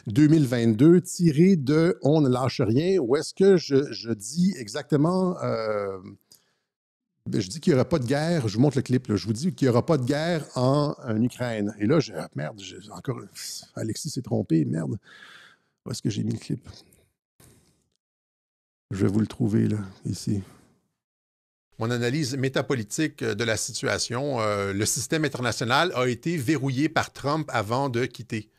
2022, tiré de « On ne lâche rien », où est-ce que je dis exactement... je dis qu'il n'y aura pas de guerre. Je vous montre le clip. Là. Je vous dis qu'il n'y aura pas de guerre en Ukraine. Et là, merde, encore... Alexis s'est trompé. Merde. Où est-ce que j'ai mis le clip? Je vais vous le trouver, là, ici. Mon analyse métapolitique de la situation. Le système international a été verrouillé par Trump avant de quitter,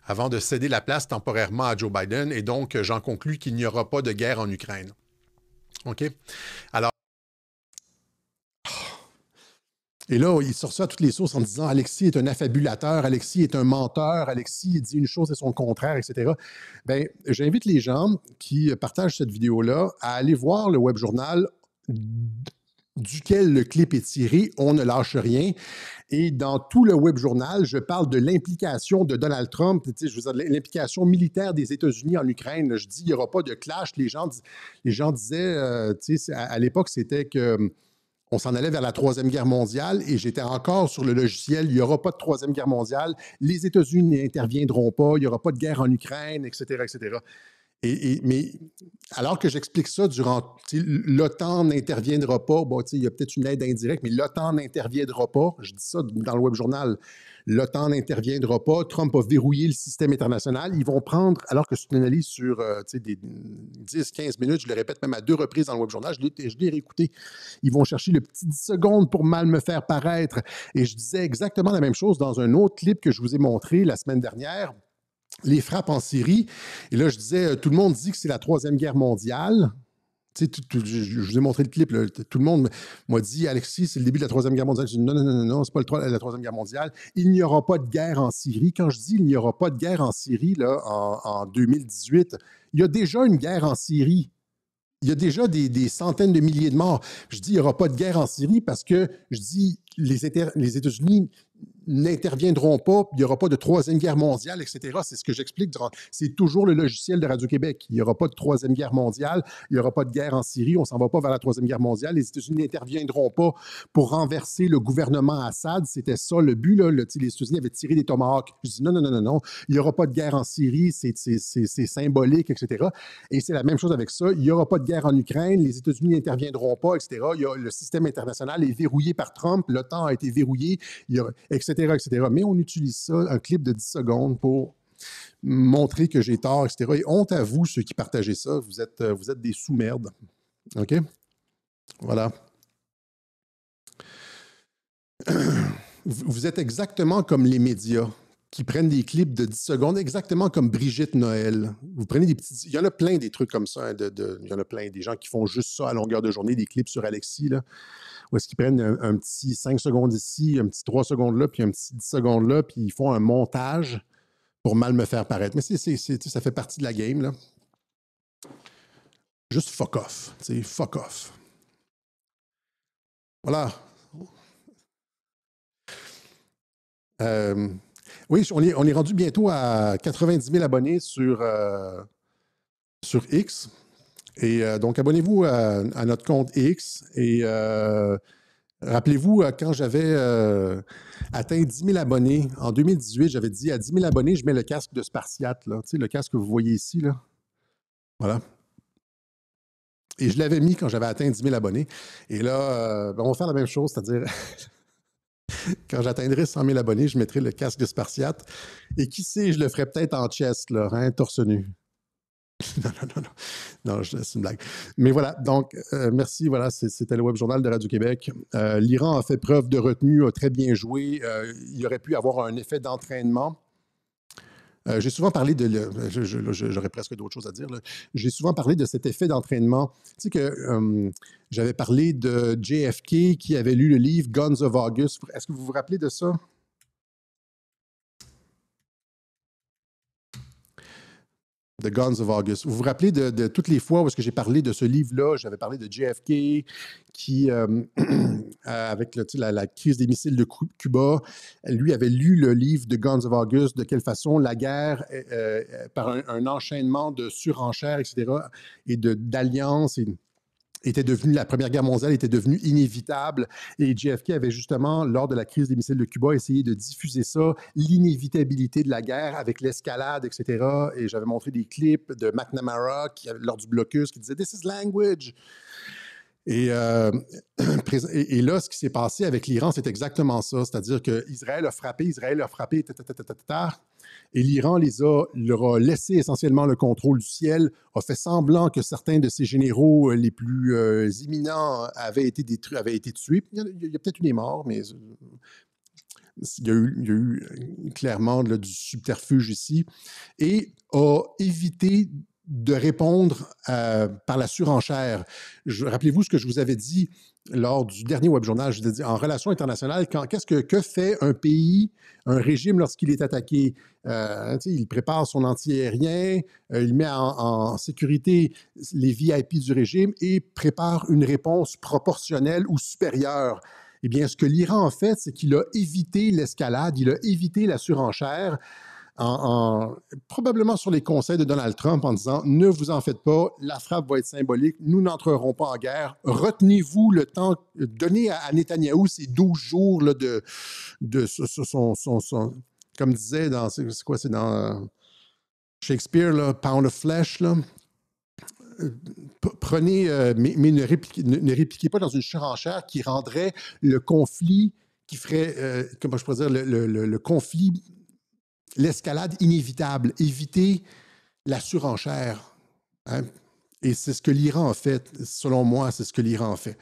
avant de céder la place temporairement à Joe Biden. Et donc, j'en conclus qu'il n'y aura pas de guerre en Ukraine. OK? Alors, et là, il sort ça à toutes les sources en disant « Alexis est un affabulateur, Alexis est un menteur, Alexis dit une chose et son contraire, etc. » Bien, j'invite les gens qui partagent cette vidéo-là à aller voir le web journal duquel le clip est tiré, « On ne lâche rien ». Et dans tout le web journal, je parle de l'implication de Donald Trump, je veux dire, l'implication militaire des États-Unis en Ukraine. Là, je dis, il n'y aura pas de clash. Les gens disaient, à l'époque, c'était que... On s'en allait vers la Troisième Guerre mondiale et j'étais encore sur le logiciel. Il n'y aura pas de Troisième Guerre mondiale. Les États-Unis n'interviendront pas. Il n'y aura pas de guerre en Ukraine, etc., etc. Mais alors que j'explique ça durant... L'OTAN n'interviendra pas. Bon, il y a peut-être une aide indirecte, mais l'OTAN n'interviendra pas. Je dis ça dans le web journal. L'OTAN n'interviendra pas. Trump a verrouillé le système international. Ils vont prendre, alors que c'est une analyse sur des 10-15 minutes, je le répète même à 2 reprises dans le web journal, je l'ai réécouté. Ils vont chercher le petit 10 secondes pour mal me faire paraître. Et je disais exactement la même chose dans un autre clip que je vous ai montré la semaine dernière. Les frappes en Syrie. Et là, je disais, tout le monde dit que c'est la Troisième Guerre mondiale. Tu sais, je vous ai montré le clip. Là, tout le monde m'a dit, Alexis, c'est le début de la Troisième Guerre mondiale. Je dis, non, c'est pas la Troisième Guerre mondiale. Il n'y aura pas de guerre en Syrie. Quand je dis il n'y aura pas de guerre en Syrie là, en 2018, il y a déjà une guerre en Syrie. Il y a déjà des centaines de milliers de morts. Je dis il n'y aura pas de guerre en Syrie parce que je dis les États-Unis n'interviendront pas, il n'y aura pas de Troisième Guerre mondiale, etc. C'est ce que j'explique. C'est toujours le logiciel de Radio-Québec. Il n'y aura pas de Troisième Guerre mondiale, il n'y aura pas de guerre en Syrie, on ne s'en va pas vers la Troisième Guerre mondiale. Les États-Unis n'interviendront pas pour renverser le gouvernement Assad. C'était ça le but. Là. Les États-Unis avaient tiré des tomahawks. Je dis non. Il n'y aura pas de guerre en Syrie, c'est symbolique, etc. Et c'est la même chose avec ça. Il n'y aura pas de guerre en Ukraine, les États-Unis n'interviendront pas, etc. Le système international est verrouillé par Trump, l'OTAN a été verrouillé, etc. Mais on utilise ça, un clip de 10 secondes pour montrer que j'ai tort, etc. Et honte à vous, ceux qui partagez ça, vous êtes des sous-merdes. OK? Voilà. Vous êtes exactement comme les médias qui prennent des clips de 10 secondes, exactement comme Brigitte Noël. Vous prenez des petits... Il y en a plein des trucs comme ça. Hein, il y en a plein des gens qui font juste ça à longueur de journée, des clips sur Alexis, là, où est-ce qu'ils prennent un petit 5 secondes ici, un petit 3 secondes là, puis un petit 10 secondes là, puis ils font un montage pour mal me faire paraître. Mais ça fait partie de la game, là. Juste fuck off. Fuck off. Voilà. Oui, on est rendu bientôt à 90 000 abonnés sur X. Et donc, abonnez-vous à notre compte X. Et rappelez-vous, quand j'avais atteint 10 000 abonnés, en 2018, j'avais dit à 10 000 abonnés, je mets le casque de Spartiate, là. Tu sais, le casque que vous voyez ici, là. Voilà. Et je l'avais mis quand j'avais atteint 10 000 abonnés. Et là, on va faire la même chose, c'est-à-dire... Quand j'atteindrai 100 000 abonnés, je mettrai le casque de Spartiate. Et qui sait, je le ferai peut-être en chest, là, hein, torse nu. Non, c'est une blague. Mais voilà, donc, merci. Voilà, c'était le Web Journal de Radio-Québec. L'Iran a fait preuve de retenue, a très bien joué. Il aurait pu avoir un effet d'entraînement. J'ai souvent parlé de... J'aurais presque d'autres choses à dire. J'ai souvent parlé de cet effet d'entraînement. Tu sais que j'avais parlé de JFK qui avait lu le livre Guns of August. Est-ce que vous vous rappelez de ça? The Guns of August. Vous vous rappelez de toutes les fois où est-ce que j'ai parlé de ce livre-là? J'avais parlé de JFK qui, avec la crise des missiles de Cuba, lui avait lu le livre de Guns of August, de quelle façon la guerre, par un enchaînement de surenchères, etc., et d'alliances était devenue, la Première Guerre mondiale était devenue inévitable. Et JFK avait justement, lors de la crise des missiles de Cuba, essayé de diffuser ça, l'inévitabilité de la guerre avec l'escalade, etc. Et j'avais montré des clips de McNamara lors du blocus qui disait « This is language ». Et là, ce qui s'est passé avec l'Iran, c'est exactement ça. C'est-à-dire qu'Israël a frappé, et l'Iran leur a laissé essentiellement le contrôle du ciel, a fait semblant que certains de ses généraux les plus imminents avaient été détruits, avaient été tués. Il y a peut-être eu des morts, mais il y a eu clairement là, du subterfuge ici, et a évité de répondre par la surenchère. Rappelez-vous ce que je vous avais dit lors du dernier web journal. Je vous ai dit, en relations internationales, que fait un pays, un régime lorsqu'il est attaqué? Il prépare son anti-aérien, il met en sécurité les VIP du régime et prépare une réponse proportionnelle ou supérieure. Eh bien, ce que l'Iran a fait, c'est qu'il a évité l'escalade, il a évité la surenchère, probablement sur les conseils de Donald Trump en disant « Ne vous en faites pas, la frappe va être symbolique, nous n'entrerons pas en guerre. Retenez-vous le temps, donnez à Netanyahou ces 12 jours là, de son comme disait dans, c'est quoi, c'est dans Shakespeare, là, Pound of Flesh, là. Prenez, mais ne répliquez pas dans une surenchère qui rendrait le conflit, qui ferait, comment je pourrais dire, le conflit, l'escalade inévitable. Évitez la surenchère. Hein? Et c'est ce que l'Iran a fait. Selon moi, c'est ce que l'Iran a fait.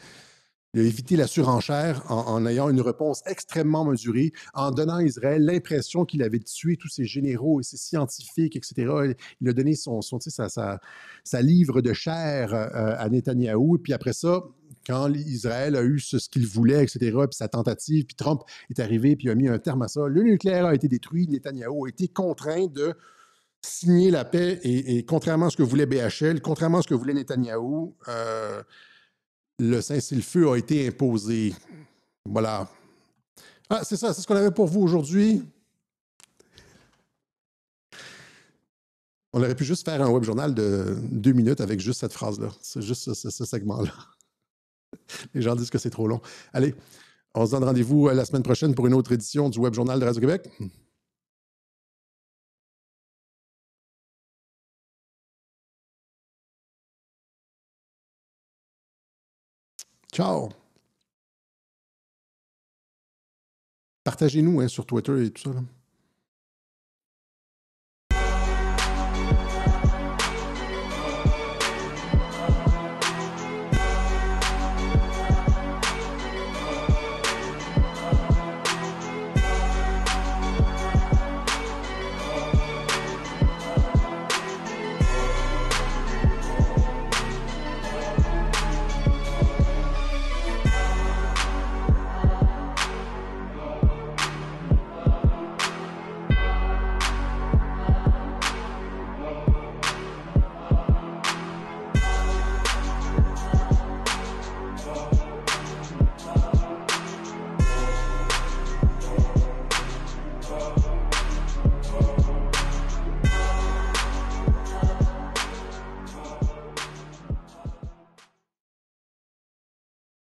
Il a évité la surenchère en ayant une réponse extrêmement mesurée, en donnant à Israël l'impression qu'il avait tué tous ses généraux et ses scientifiques, etc. Il a donné sa livre de chair à Netanyahou. Et puis après ça, quand Israël a eu ce qu'il voulait, etc., puis sa tentative, puis Trump est arrivé, puis a mis un terme à ça, le nucléaire a été détruit, Netanyahou a été contraint de signer la paix, et contrairement à ce que voulait BHL, contrairement à ce que voulait Netanyahou, le cessez-le-feu a été imposé. Voilà. Ah, c'est ça, c'est ce qu'on avait pour vous aujourd'hui. On aurait pu juste faire un web journal de 2 minutes avec juste cette phrase-là. C'est juste ce segment-là. Les gens disent que c'est trop long. Allez, on se donne rendez-vous la semaine prochaine pour une autre édition du web journal de Radio-Québec. Ciao! Partagez-nous sur Twitter et tout ça. Là.